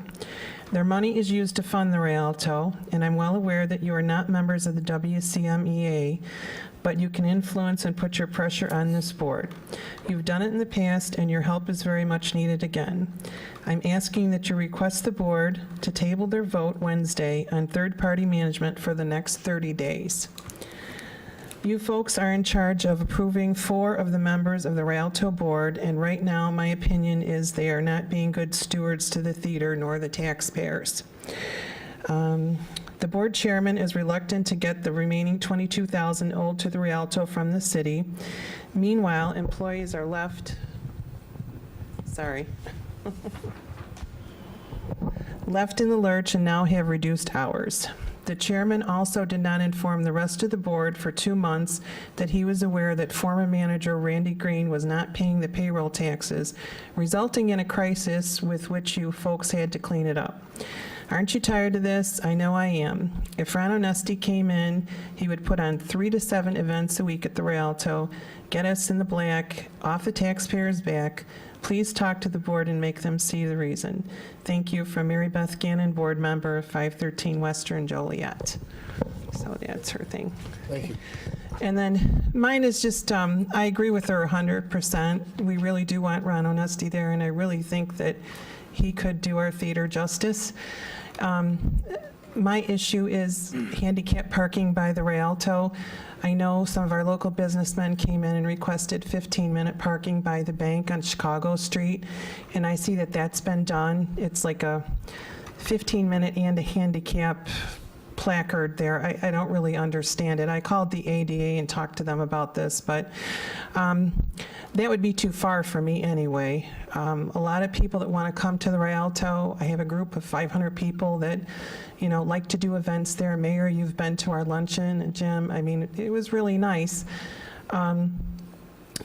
Their money is used to fund the Rialto, and I'm well aware that you are not members of the WCMEA, but you can influence and put your pressure on this board. You've done it in the past, and your help is very much needed again. I'm asking that you request the board to table their vote Wednesday on third-party management for the next 30 days. You folks are in charge of approving 4 of the members of the Rialto board, and right now, my opinion is they are not being good stewards to the theater nor the taxpayers. The board chairman is reluctant to get the remaining $22,000 owed to the Rialto from the city. Meanwhile, employees are left in the lurch and now have reduced hours. The chairman also did not inform the rest of the board for 2 months that he was aware that former manager Randy Green was not paying the payroll taxes, resulting in a crisis with which you folks had to clean it up. Aren't you tired of this? I know I am. If Ron Onesti came in, he would put on 3 to 7 events a week at the Rialto, get us in the black, off the taxpayers' back. Please talk to the board and make them see the reason. Thank you, from Mary Beth Gannon, board member of 513 Western Joliet. So that's her thing. Thank you. And then mine is just, I agree with her 100%. We really do want Ron Onesti there, and I really think that he could do our theater justice. My issue is handicap parking by the Rialto. I know some of our local businessmen came in and requested 15-minute parking by the bank on Chicago Street, and I see that that's been done. It's like a 15-minute and a handicap placard there. I don't really understand it. I called the ADA and talked to them about this, but that would be too far for me anyway. A lot of people that want to come to the Rialto, I have a group of 500 people that, you know, like to do events there. Mayor, you've been to our luncheon, and Jim, I mean, it was really nice.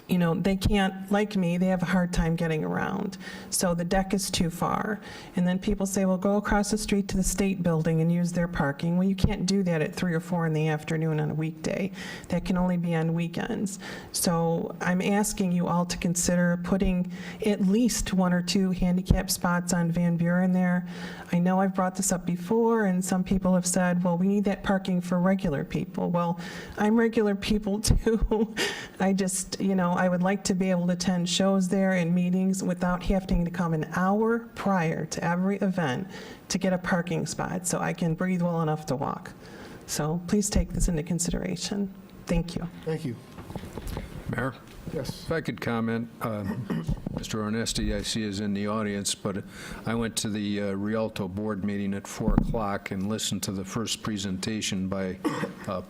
you know, they can't, like me, they have a hard time getting around. So the deck is too far. And then people say, well, go across the street to the state building and use their parking. Well, you can't do that at 3 or 4 in the afternoon on a weekday. That can only be on weekends. So I'm asking you all to consider putting at least 1 or 2 handicap spots on Van Buren there. I know I've brought this up before, and some people have said, well, we need that parking for regular people. Well, I'm regular people too. I just, you know, I would like to be able to attend shows there and meetings without having to come an hour prior to every event to get a parking spot so I can breathe well enough to walk. So please take this into consideration. Thank you. Thank you. Mayor? Yes. If I could comment, Mr. Ornesti, I see is in the audience, but I went to the Rialto board meeting at 4 o'clock and listened to the first presentation by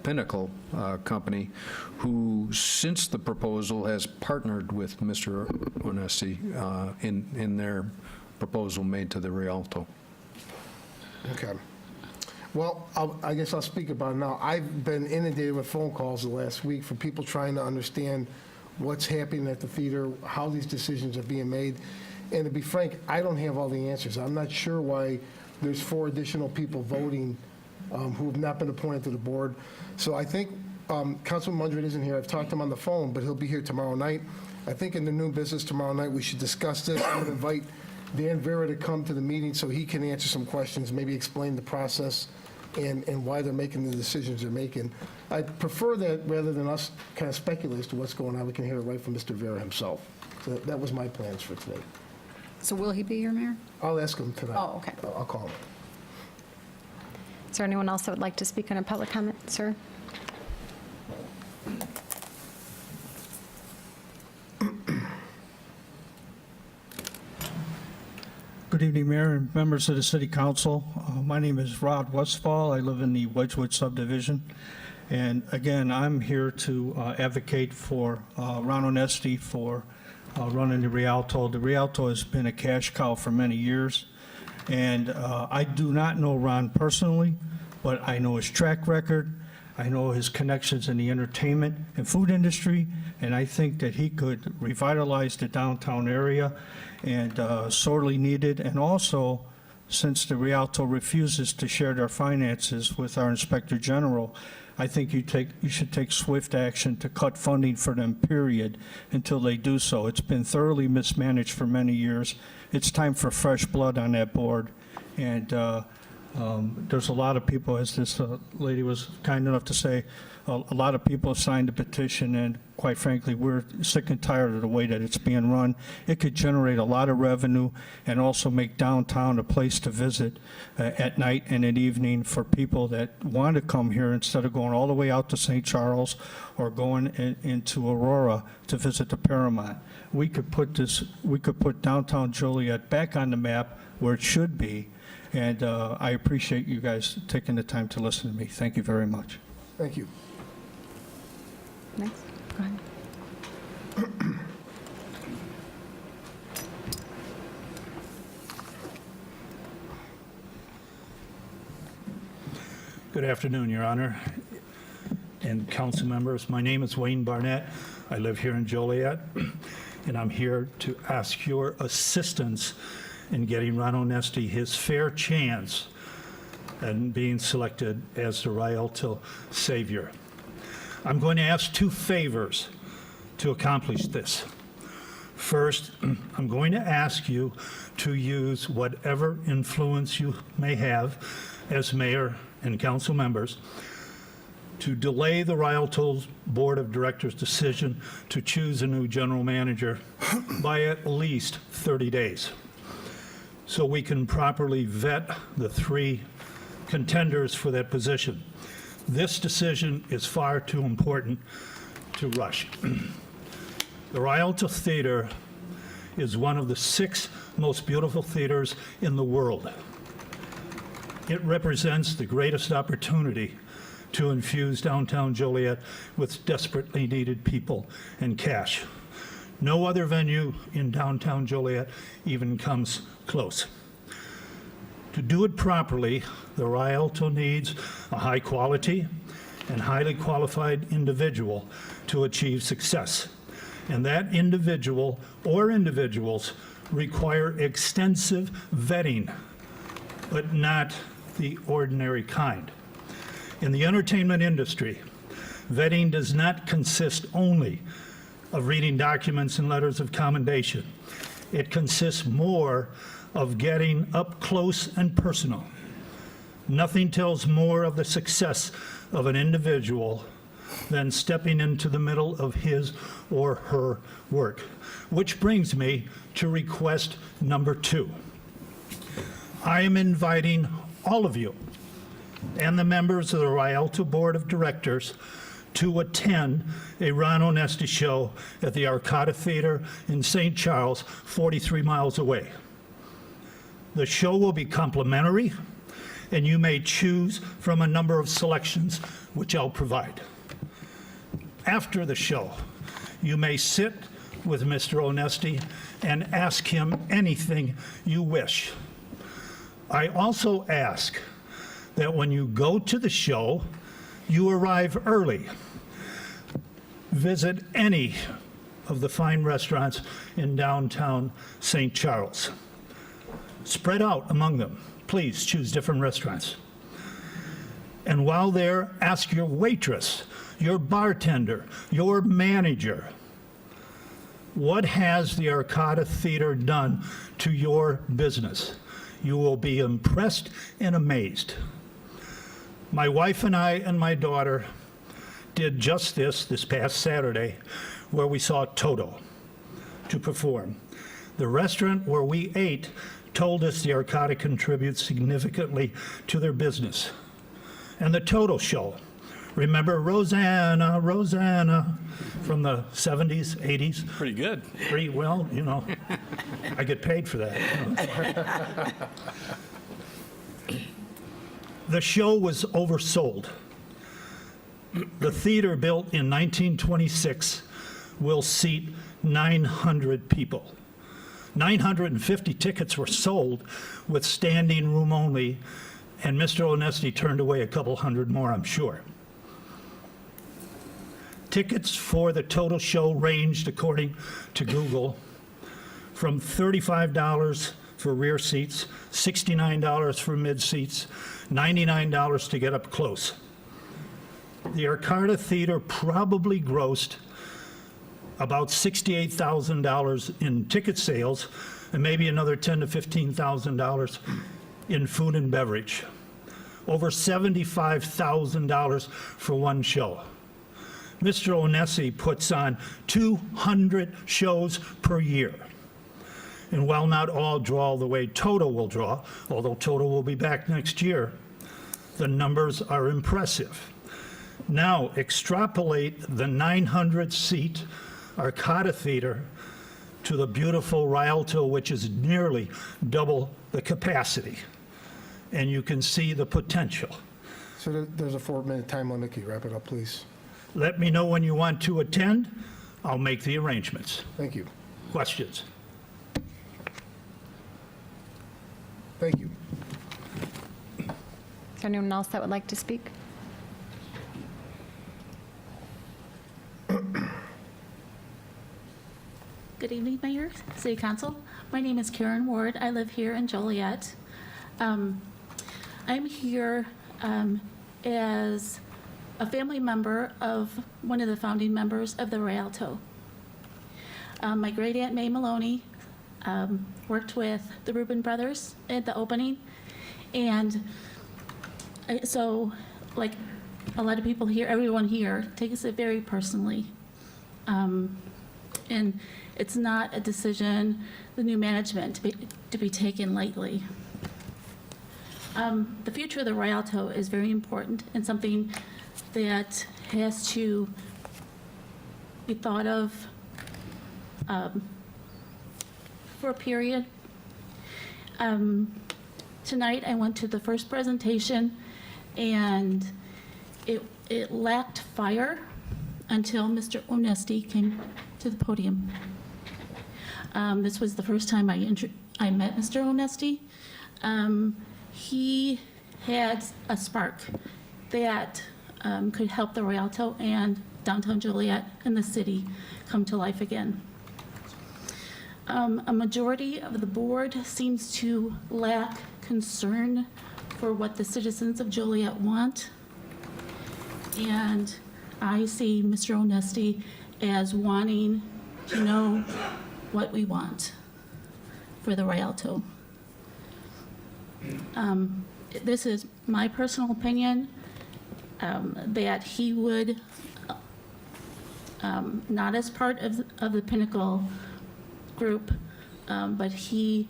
Pinnacle Company, who, since the proposal, has partnered with Mr. Ornesti in their proposal made to the Rialto. Okay. Well, I guess I'll speak about it now. I've been inundated with phone calls the last week from people trying to understand what's happening at the theater, how these decisions are being made. And to be frank, I don't have all the answers. I'm not sure why there's 4 additional people voting who have not been appointed to the board. So I think Councilman Mundred isn't here. I've talked to him on the phone, but he'll be here tomorrow night. I think in the new business tomorrow night, we should discuss this. I'm going to invite Dan Vera to come to the meeting so he can answer some questions, maybe explain the process and why they're making the decisions they're making. I prefer that rather than us kind of speculate as to what's going on. We can hear it right from Mr. Vera himself. So that was my plans for today. So will he be here, Mayor? I'll ask him tonight. Oh, okay. I'll call him. Is there anyone else that would like to speak on a public comment, sir? Good evening, Mayor and members of the City Council. My name is Rod Westfall. I live in the Wedgewood subdivision. And again, I'm here to advocate for Ron Onesti for running the Rialto. The Rialto has been a cash cow for many years. And I do not know Ron personally, but I know his track record. I know his connections in the entertainment and food industry, and I think that he could revitalize the downtown area and sorely needed. And also, since the Rialto refuses to share their finances with our Inspector General, I think you should take swift action to cut funding for them, period, until they do so. It's been thoroughly mismanaged for many years. It's time for fresh blood on that board. And there's a lot of people, as this lady was kind enough to say, a lot of people have signed the petition, and quite frankly, we're sick and tired of the way that it's being run. It could generate a lot of revenue and also make downtown a place to visit at night and at evening for people that want to come here instead of going all the way out to St. Charles or going into Aurora to visit the Paramount. We could put downtown Joliet back on the map where it should be. And I appreciate you guys taking the time to listen to me. Thank you very much. Thank you. Next, go ahead. Good afternoon, Your Honor and council members. My name is Wayne Barnett. I live here in Joliet, and I'm here to ask your assistance in getting Ron Onesti his fair chance and being selected as the Rialto savior. I'm going to ask 2 favors to accomplish this. First, I'm going to ask you to use whatever influence you may have as mayor and council members to delay the Rialto's Board of Directors' decision to choose a new general manager by at least 30 days, so we can properly vet the 3 contenders for that position. This decision is far too important to rush. The Rialto Theater is one of the 6 most beautiful theaters in the world. It represents the greatest opportunity to infuse downtown Joliet with desperately needed people and cash. No other venue in downtown Joliet even comes close. To do it properly, the Rialto needs a high quality and highly qualified individual to achieve success. and that individual or individuals require extensive vetting, but not the ordinary kind. In the entertainment industry, vetting does not consist only of reading documents and letters of commendation. It consists more of getting up close and personal. Nothing tells more of the success of an individual than stepping into the middle of his or her work. Which brings me to request number 2. I am inviting all of you and the members of the Rialto Board of Directors to attend a Ron Onesti show at the Arcata Theater in St. Charles, 43 miles away. The show will be complimentary, and you may choose from a number of selections, which I'll provide. After the show, you may sit with Mr. Onesti and ask him anything you wish. I also ask that when you go to the show, you arrive early. Visit any of the fine restaurants in downtown St. Charles. Spread out among them. Please choose different restaurants. And while there, ask your waitress, your bartender, your manager, what has the Arcata Theater done to your business? You will be impressed and amazed. My wife and I and my daughter did just this past Saturday, where we saw Toto to perform. The restaurant where we ate told us the Arcata contributes significantly to their business. And the Toto show, remember Rosanna, Rosanna, from the 70s, 80s? Pretty good. Pretty well, you know, I get paid for that. The show was oversold. The theater, built in 1926, will seat 900 people. 950 tickets were sold with standing room only, and Mr. Onesti turned away a couple hundred more, I'm sure. Tickets for the total show ranged, according to Google, from $35 for rear seats, $69 for mid seats, $99 to get up close. The Arcata Theater probably grossed about $68,000 in ticket sales and maybe another $10,000 to $15,000 in food and beverage. Over $75,000 for one show. Mr. Onesti puts on 200 shows per year. And while not all draw the way Toto will draw, although Toto will be back next year, the numbers are impressive. Now extrapolate the 900-seat Arcata Theater to the beautiful Rialto, which is nearly double the capacity, and you can see the potential. So there's a 4-minute time limit. Can you wrap it up, please? Let me know when you want to attend. I'll make the arrangements. Thank you. Questions? Thank you. Is there anyone else that would like to speak? Good evening, Mayor, City Council. My name is Karen Ward. I live here in Joliet. I'm here as a family member of one of the founding members of the Rialto. My great aunt May Maloney worked with the Rubin brothers at the opening, and so, like a lot of people here, everyone here takes it very personally. And it's not a decision, the new management, to be taken lightly. The future of the Rialto is very important and something that has to be thought of for a period. Tonight I went to the first presentation, and it lacked fire until Mr. Onesti came to the podium. This was the first time I met Mr. Onesti. He had a spark that could help the Rialto and downtown Joliet and the city come to life again. A majority of the board seems to lack concern for what the citizens of Joliet want. And I see Mr. Onesti as wanting to know what we want for the Rialto. This is my personal opinion, that he would, not as part of the Pinnacle group, but he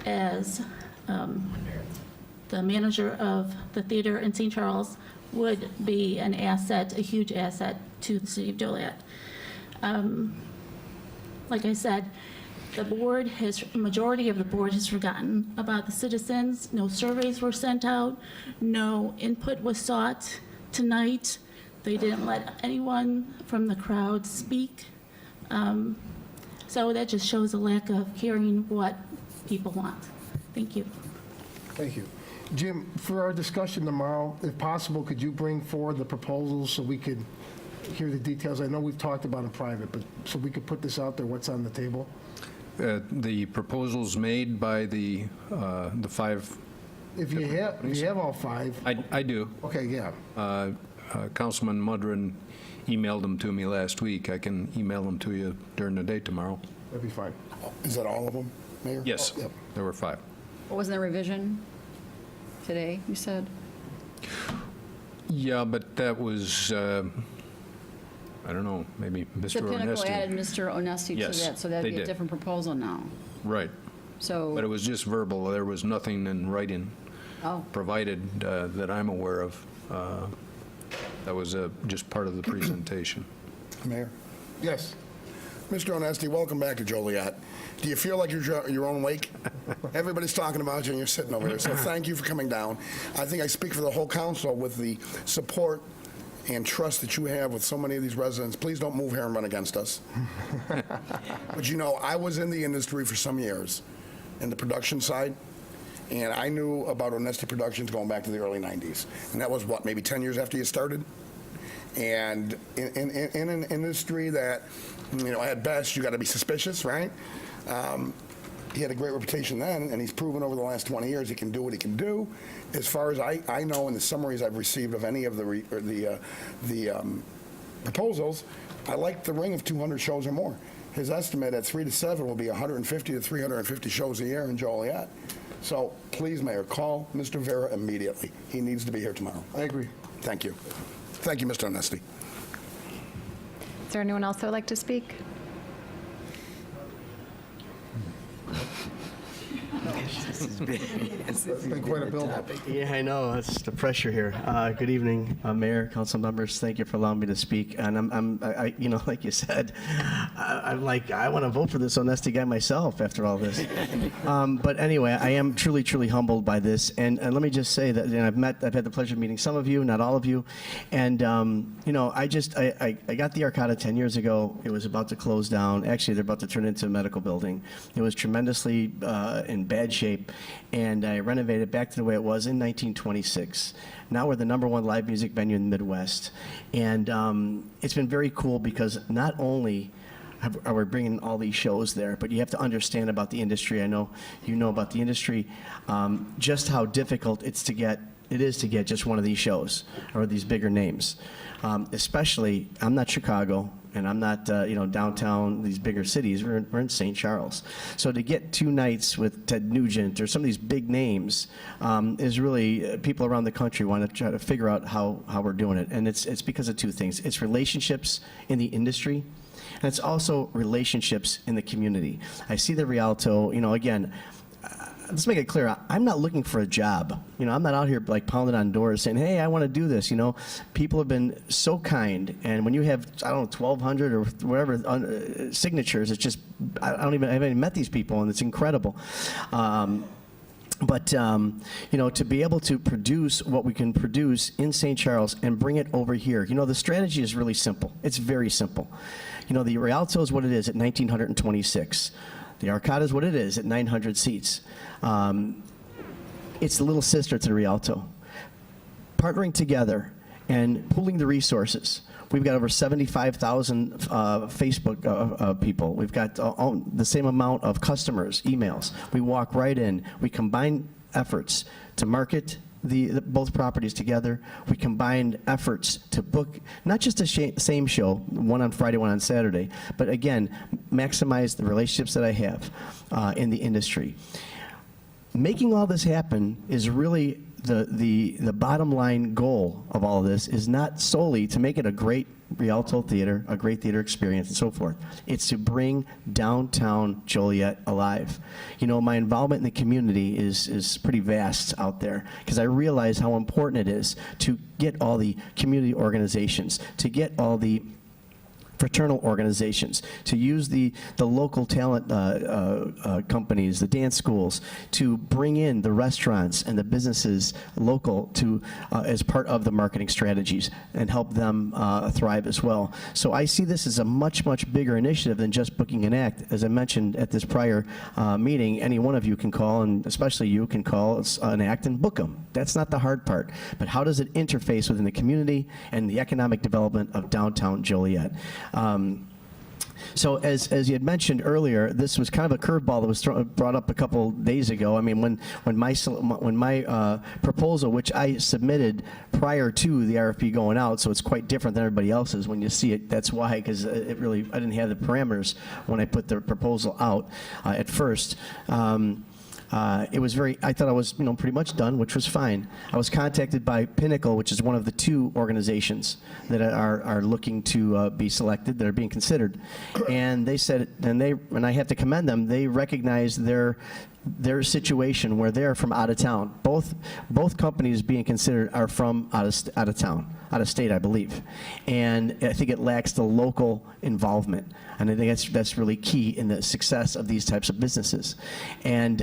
as the manager of the theater in St. Charles would be an asset, a huge asset to the city of Joliet. Like I said, majority of the board has forgotten about the citizens. No surveys were sent out. No input was sought tonight. They didn't let anyone from the crowd speak. So that just shows a lack of hearing what people want. Thank you. Thank you. Jim, for our discussion tomorrow, if possible, could you bring forward the proposals so we could hear the details? I know we've talked about in private, but so we could put this out there, what's on the table? The proposals made by the five. If you have all five. I do. Okay, yeah. Councilman Mudrin emailed them to me last week. I can email them to you during the day tomorrow. That'd be fine. Is that all of them, Mayor? Yes, Yep. there were five. What was the revision today, you said? Yeah, but that was, I don't know, maybe Mr. So Pinnacle added Onesti. Mr. Onesti Yes, to that, so that'd they be a did. different proposal now. Right, So, but it was just verbal. There was nothing in writing oh, provided that I'm aware of. That was just part of the presentation. Mayor? Yes. Mr. Onesti, welcome back to Joliet. Do you feel like you're your own wake? Everybody's talking about you and you're sitting over here, so thank you for coming down. I think I speak for the whole council with the support and trust that you have with so many of these residents. Please don't move here and run against us. But you know, I was in the industry for some years, in the production side, and I knew about Onesti Productions going back to the early 90s. And that was, what, maybe 10 years after you started? And in an industry that, you know, at best, you got to be suspicious, right? He had a great reputation then, and he's proven over the last 20 years he can do what he can do. As far as I know, in the summaries I've received of any of the proposals, I like the ring of 200 shows or more. His estimate at 3 to 7 will be 150 to 350 shows a year in Joliet. So please, Mayor, call Mr. Vera immediately. He needs to be here tomorrow. I agree. Thank you. Thank you, Mr. Onesti. Is there anyone else that would like to speak? It's been quite a build-up. Yeah, I know. It's the pressure here. Good evening, Mayor, council members. Thank you for allowing me to speak. And I you know, like you said, I'm like, I want to vote for this Onesti guy myself after all this. But anyway, I am truly, truly humbled by this. And let me just say that, you know, I've had the pleasure of meeting some of you, not all of you. And you know, I got the Arcata 10 years ago. It was about to close down. Actually, they're about to turn it into a medical building. It was tremendously in bad shape, and I renovated it back to the way it was in 1926. Now we're the #1 live music venue in the Midwest, and it's been very cool because not only are we bringing all these shows there, but you have to understand about the industry. I know you know about the industry, just how difficult it is to get just one of these shows or these bigger names. Especially, I'm not Chicago, and I'm not, you know, downtown, these bigger cities. We're in St. Charles. So to get 2 nights with Ted Nugent or some of these big names is really, people around the country want to try to figure out how we're doing it. And it's because of 2 things. It's relationships in the industry, and it's also relationships in the community. I see the Rialto, you know, again, let's make it clear, I'm not looking for a job. You know, I'm not out here like pounding on doors saying, hey, I want to do this. You know, people have been so kind. And when you have, I don't know, 1,200 or whatever signatures, it's just, I haven't even met these people, and it's incredible. But, you know, to be able to produce what we can produce in St. Charles and bring it over here, you know, the strategy is really simple. It's very simple. You know, the Rialto is what it is at 1,926. The Arcata is what it is at 900 seats. It's the little sister to the Rialto. Partnering together and pooling the resources, We've got over 75,000 Facebook people. We've got the same amount of customers, emails. We walk right in. We combine efforts to market both properties together. We combined efforts to book not just the same show, one on Friday, one on Saturday, but again, maximize the relationships that I have in the industry. Making all this happen is really the bottom line goal of all of this is not solely to make it a great Rialto theater, a great theater experience, and so forth. It's to bring downtown Joliet alive. You know, my involvement in the community is pretty vast out there because I realize how important it is to get all the community organizations, to get all the fraternal organizations, to use the local talent companies, the dance schools, to bring in the restaurants and the businesses local to as part of the marketing strategies and help them thrive as well. So I see this as a much, much bigger initiative than just booking an act. As I mentioned at this prior meeting, any one of you can call, and especially you can call an act and book them. That's not the hard part. But how does it interface within the community and the economic development of downtown Joliet? So as you had mentioned earlier, this was kind of a curveball that was brought up a couple days ago. I mean, when my proposal, which I submitted prior to the RFP going out, so it's quite different than everybody else's when you see it. That's why, because I didn't have the parameters when I put the proposal out at first. It was I thought I was, pretty much done, which was fine. I was contacted by Pinnacle, which is one of the two organizations that are looking to be selected, that are being considered. And they said, and I have to commend them, they recognize their situation where they're from out of town. Both companies being considered are from out of town, out of state, I believe. And I think it lacks the local involvement. And I think that's really key in the success of these types of businesses. And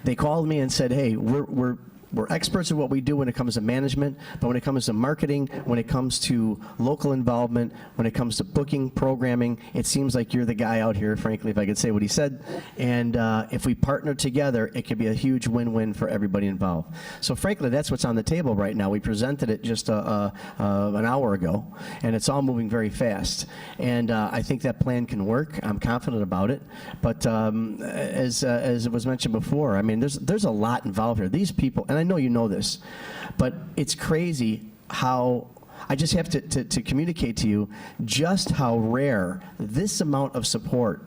they called me and said, hey, we're experts at what we do when it comes to management, but when it comes to marketing, when it comes to local involvement, when it comes to booking, programming, it seems like you're the guy out here, frankly, if I could say what he said. And if we partner together, it could be a huge win-win for everybody involved. So frankly, that's what's on the table right now. We presented it just an hour ago, and it's all moving very fast. And I think that plan can work. I'm confident about it. But as it was mentioned before, I mean, there's a lot involved here. These people, and I know you know this, but it's crazy how I just have to communicate to you just how rare this amount of support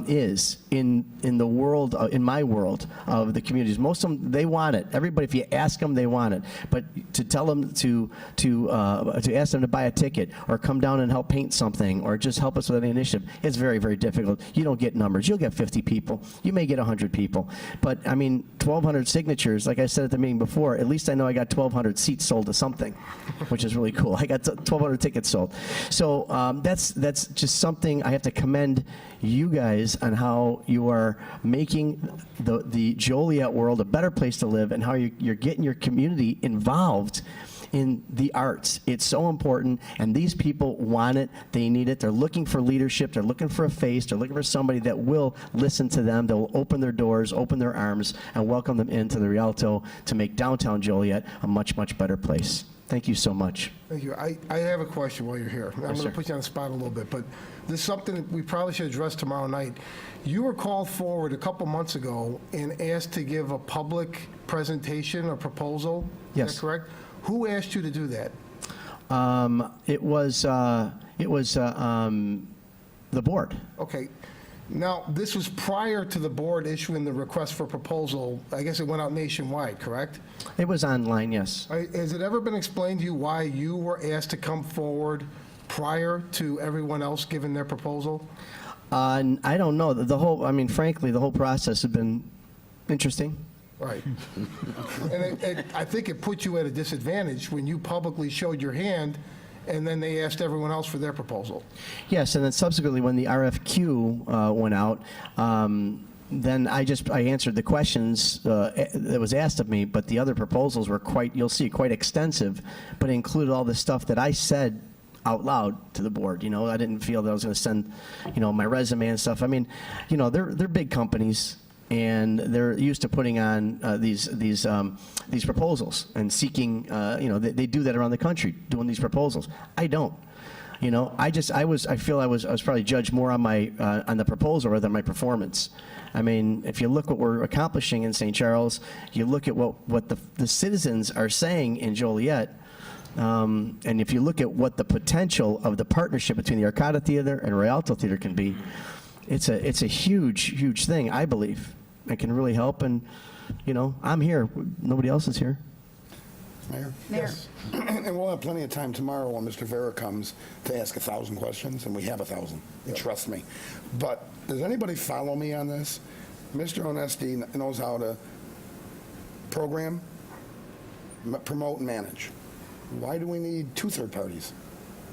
is in the world, in my world of the communities. Most of them, they want it. Everybody, if you ask them, they want it. But to tell them to ask them to buy a ticket or come down and help paint something or just help us with any initiative, it's very, very difficult. You don't get numbers. You'll get 50 people. You may get 100 people. But I mean, 1,200 signatures, like I said at the meeting before, at least I know I got 1,200 seats sold to something, which is really cool. I got 1,200 tickets sold. So that's just something I have to commend you guys on how you are making the Joliet world a better place to live and how you're getting your community involved in the arts. It's so important, and these people want it. They need it. They're looking for leadership. They're looking for a face. They're looking for somebody that will listen to them, that will open their doors, open their arms, and welcome them into the Rialto to make downtown Joliet a much, much better place. Thank you so much. Thank you. I have a question while you're here. I'm going sir. to put you on the spot a little bit, but this is something that we probably should address tomorrow night. You were called forward a couple months ago and asked to give a public presentation or proposal. Yes. Is that correct? Who asked you to do that? It was the board. Okay. Now, this was prior to the board issuing the request for proposal. I guess it went out nationwide, correct? It was online, yes. Has it ever been explained to you why you were asked to come forward prior to everyone else giving their proposal? I don't know. Frankly, the whole process has been interesting. Right. And I think it put you at a disadvantage when you publicly showed your hand and then they asked everyone else for their proposal. Yes, and then subsequently when the RFQ went out, then I answered the questions that was asked of me, but the other proposals were you'll see, quite extensive, but included all the stuff that I said out loud to the board. I didn't feel that I was going to send, my resume and stuff. I mean, they're big companies. and they're used to putting on these proposals and seeking, they do that around the country, doing these proposals. I don't. I feel I was probably judged more on on the proposal rather than my performance. I mean, if you look what we're accomplishing in St. Charles, you look at what the citizens are saying in Joliet, and if you look at what the potential of the partnership between the Arcata Theater and Rialto Theater can be, it's a huge, huge thing, I believe. It can really help, and, I'm here. Nobody else is here. Mayor? Yes. And we'll have plenty of time tomorrow when Mr. Vera comes to ask 1,000 questions, and we have 1,000, trust me. But does anybody follow me on this? Mr. Onesti knows how to program, promote, and manage. Why do we need 2 third parties?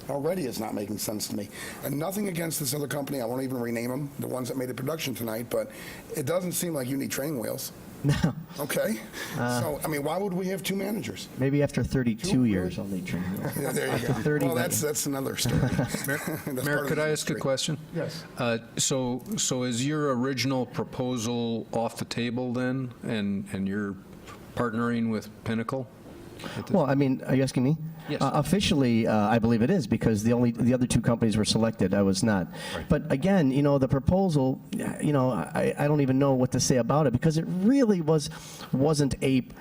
Already it's not making sense to me. And nothing against this other company, I won't even rename them, the ones that made the production tonight, but it doesn't seem like you need training wheels. No. Okay. So, I mean, why would we have 2 managers? Maybe after 32 years, I'll need training. Yeah, there you go. 30, Well, that's another story. Mayor, could I ask a question? Yes. So is your original proposal off the table then, and you're partnering with Pinnacle? Well, I mean, are you asking me? Yes. Officially, I believe it is, because the other 2 companies were selected. I was not. Right. But again, the proposal, I don't even know what to say about it, because it really wasn't it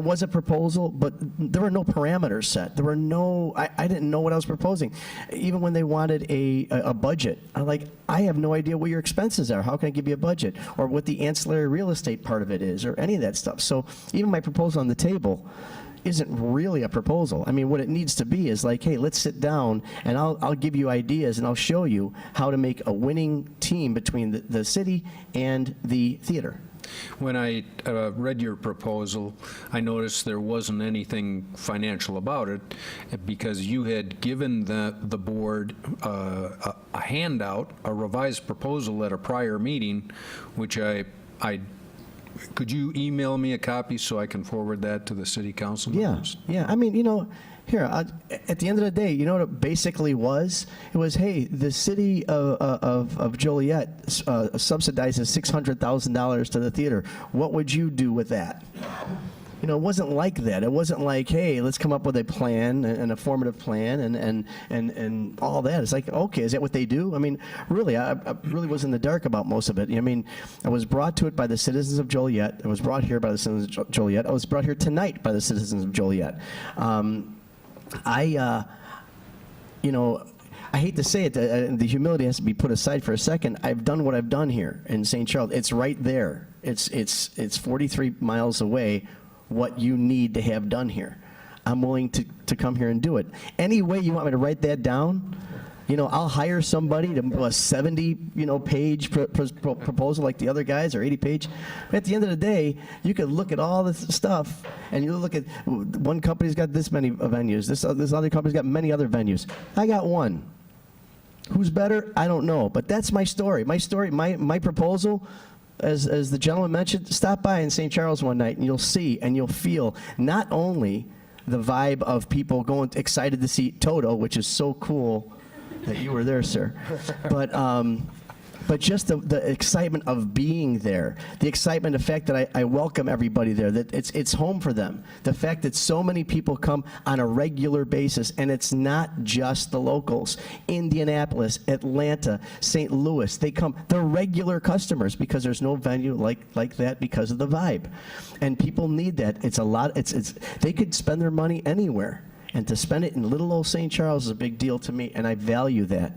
was a proposal, but there were no parameters set. There were no, I didn't know what I was proposing. Even when they wanted a budget, I have no idea what your expenses are. How can I give you a budget? Or what the ancillary real estate part of it is, or any of that stuff. So even my proposal on the table isn't really a proposal. I mean, what it needs to be is hey, let's sit down and I'll give you ideas and I'll show you how to make a winning team between the city and the theater. When I read your proposal, I noticed there wasn't anything financial about it, because you had given the board a handout, a revised proposal at a prior meeting, which I could you email me a copy so I can forward that to the city council members? Yeah. I mean, here, at the end of the day, you know what it basically was? It was, hey, the city of Joliet subsidizes $600,000 to the theater. What would you do with that? It wasn't like that. It wasn't like, hey, let's come up with a plan, an affirmative plan, and all that. It's like, okay, is that what they do? I mean, really, I really was in the dark about most of it. I mean, I was brought to it by the citizens of Joliet. I was brought here by the citizens of Joliet. I was brought here tonight by the citizens of Joliet. I hate to say it, the humility has to be put aside for a second. I've done what I've done here in St. Charles. It's right there. It's 43 miles away. What you need to have done here. I'm willing to come here and do it. Any way you want me to write that down, I'll hire somebody to do a 70-page proposal like the other guys, or 80-page. But at the end of the day, you could look at all this stuff, and you look at one company's got this many venues. This other company's got many other venues. I got one. Who's better? I don't know. But that's my story. My proposal. As the gentleman mentioned, stop by in St. Charles one night and you'll see and you'll feel not only the vibe of people excited to see Toto, which is so cool that you were there, sir, but just the excitement of being there, the excitement, the fact that I welcome everybody there, that it's home for them, the fact that so many people come on a regular basis, and it's not just the locals. Indianapolis, Atlanta, St. Louis, they're regular customers because there's no venue like that because of the vibe, and people need that. They could spend their money anywhere. And to spend it in little old St. Charles is a big deal to me, and I value that.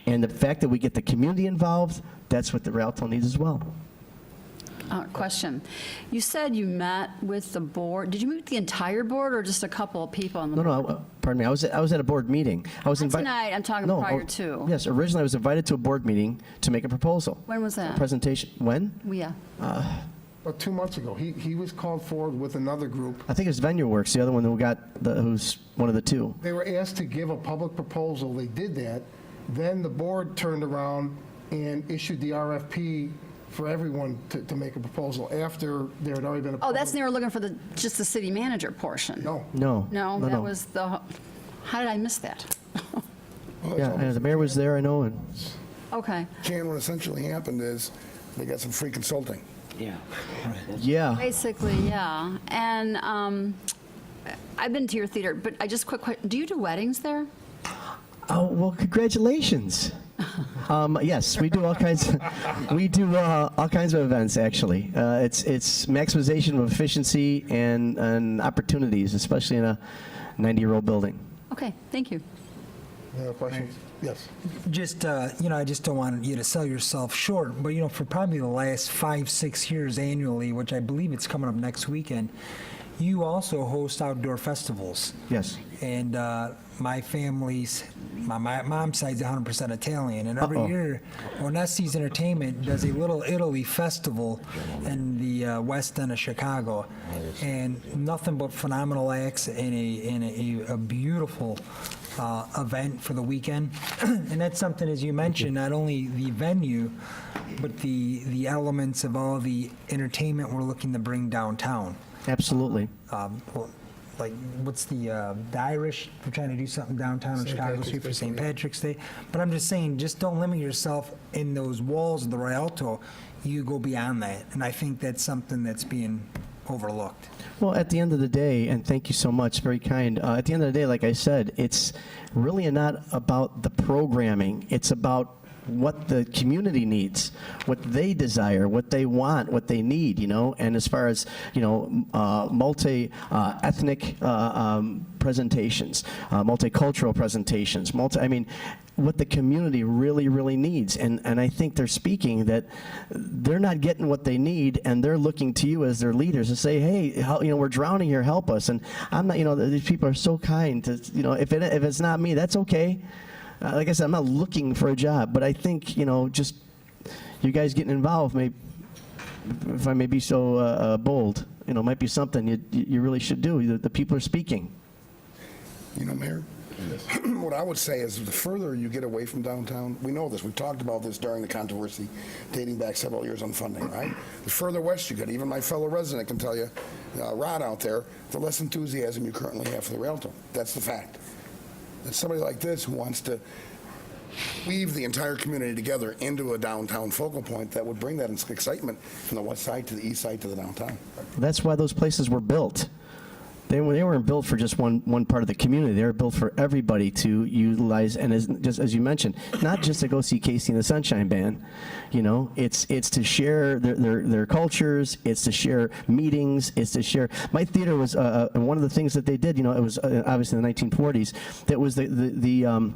And the fact that we get the community involved, that's what the Rialto needs as well. Question. You said you met with the board. Did you meet with the entire board or just a couple of people on the board? No, pardon me. I was at a board meeting. I was invited. Tonight, I'm talking prior to. Yes, originally I was invited to a board meeting to make a proposal. When was that? A presentation. When? Yeah. About 2 months ago, he was called forward with another group. I think it's Venue Works, the other one who's one of the 2. They were asked to give a public proposal. They did that. Then the board turned around and issued the RFP for everyone to make a proposal after there had already been a public. Oh, that's they were looking for just the city manager portion. No. No, that was the. How did I miss that? Yeah, the mayor was there, I know. And okay. Jan, what essentially happened is they got some free consulting. Yeah. Basically, yeah. And I've been to your theater, but I just quick, do you do weddings there? Oh, well, congratulations. Yes, we do all kinds. We do all kinds of events. Actually, it's maximization of efficiency and opportunities, especially in a 90-year-old building. Okay, thank you. Any other questions? Yes. Just, I just don't want you to sell yourself short, but, for probably the last 5-6 years annually, which I believe it's coming up next weekend, you also host outdoor festivals. Yes. And my mom's side's 100% Italian, and every year, Onesti's Entertainment does a Little Italy festival in the west end of Chicago, and nothing but phenomenal acts and a beautiful event for the weekend. And that's something, as you mentioned, not only the venue, but the elements of all the entertainment we're looking to bring downtown. Absolutely. Like, what's the Irish? We're trying to do something downtown in Chicago Street for St. Patrick's Day. But I'm just saying, just don't limit yourself in those walls of the Rialto. You go beyond that. And I think that's something that's being overlooked. Well, at the end of the day, and thank you so much, very kind. At the end of the day, like I said, it's really not about the programming. It's about what the community needs, what they desire, what they want, what they need, and as far as, multi-ethnic presentations, multicultural presentations, what the community really, really needs. And I think they're speaking that they're not getting what they need, and they're looking to you as their leaders to say, hey, we're drowning here, help us. And I'm not, these people are so kind to, if it's not me, that's okay. Like I said, I'm not looking for a job, but I think, just you guys getting involved, if I may be so bold, might be something you really should do. The people are speaking. Mayor, what I would say is the further you get away from downtown, we know this, we've talked about this during the controversy dating back several years on funding, right? The further west you get, even my fellow resident can tell you, Rod out there, the less enthusiasm you currently have for the Rialto. That's the fact. It's somebody like this who wants to weave the entire community together into a downtown focal point that would bring that excitement from the west side to the east side to the downtown. That's why those places were built. They weren't built for just one part of the community. They were built for everybody to utilize, and just as you mentioned, not just to go see Casey and the Sunshine Band. It's to share their cultures. It's to share meetings. It's to share. My theater was one of the things that they did. It was obviously in the 1940s. That was the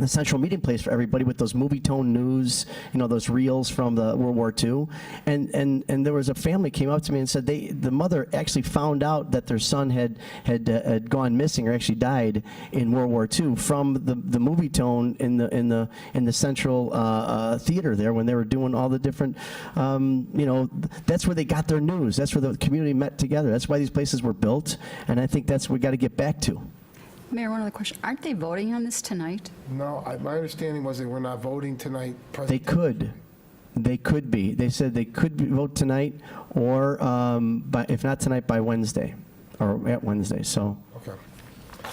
central meeting place for everybody with those movie tone news, those reels from the World War II. And there was a family came up to me and said the mother actually found out that their son had gone missing or actually died in World War II from the movie tone in the central theater there when they were doing all the different, that's where they got their news. That's where the community met together. That's why these places were built. And I think that's what we got to get back to. Mayor, one other question. Aren't they voting on this tonight? No, my understanding was they were not voting tonight. They could. They could be. They said they could vote tonight, or if not tonight, by Wednesday, or at Wednesday. So. Okay.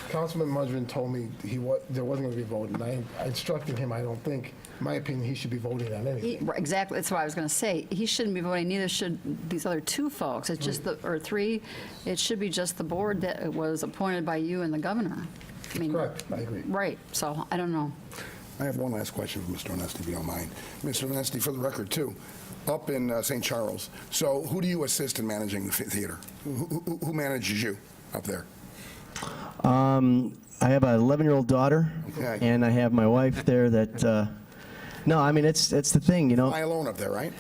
Councilman Mudrin told me there wasn't going to be voting. I instructed him. I don't think, in my opinion, he should be voting on anything. Exactly. That's what I was going to say. He shouldn't be voting. Neither should these other two folks. It's just or three. It should be just the board that was appointed by you and the governor. Correct. I agree. Right. So I don't know. I have one last question for Mr. Onesti, if you don't mind. Mr. Onesti, for the record, too, up in St. Charles, so who do you assist in managing the theater? Who manages you up there? I have an 11-year-old daughter, and I have my wife there that, no, it's the thing, Fly alone up there, right?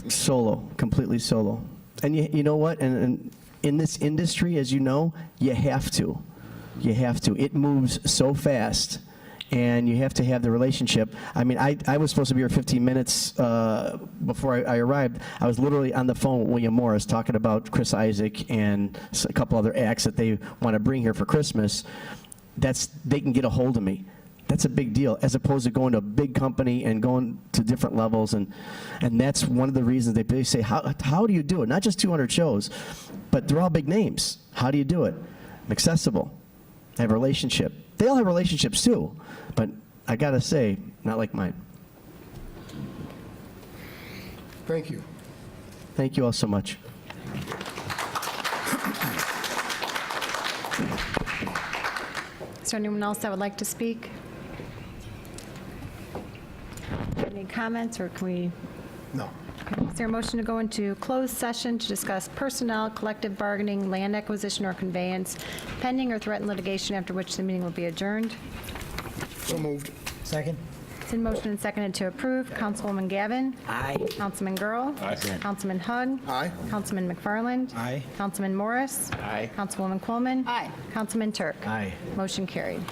Solo, completely solo. And you know what? And in this industry, as you know, you have to. You have to. It moves so fast, and you have to have the relationship. I was supposed to be here 15 minutes before I arrived. I was literally on the phone with William Morris talking about Chris Isaac and a couple other acts that they want to bring here for Christmas. They can get a hold of me. That's a big deal, as opposed to going to a big company and going to different levels. And that's one of the reasons they say, how do you do it? Not just 200 shows, but they're all big names. How do you do it? I'm accessible. I have a relationship. They all have relationships too, but I gotta say, not like mine. Thank you. Thank you all so much. Is there anyone else that would like to speak? Any comments, or can we? No. Okay. Is there a motion to go into closed session to discuss personnel, collective bargaining, land acquisition or conveyance, pending or threatened litigation, after which the meeting will be adjourned? So moved. Second? It's been motioned and seconded to approve. Councilwoman Gavin? Aye. Councilman Girl? Aye. Councilman Hug? Aye. Councilman McFarland? Aye. Councilman Morris? Aye. Councilwoman Coleman? Aye. Councilman Turk? Aye. Motion carried.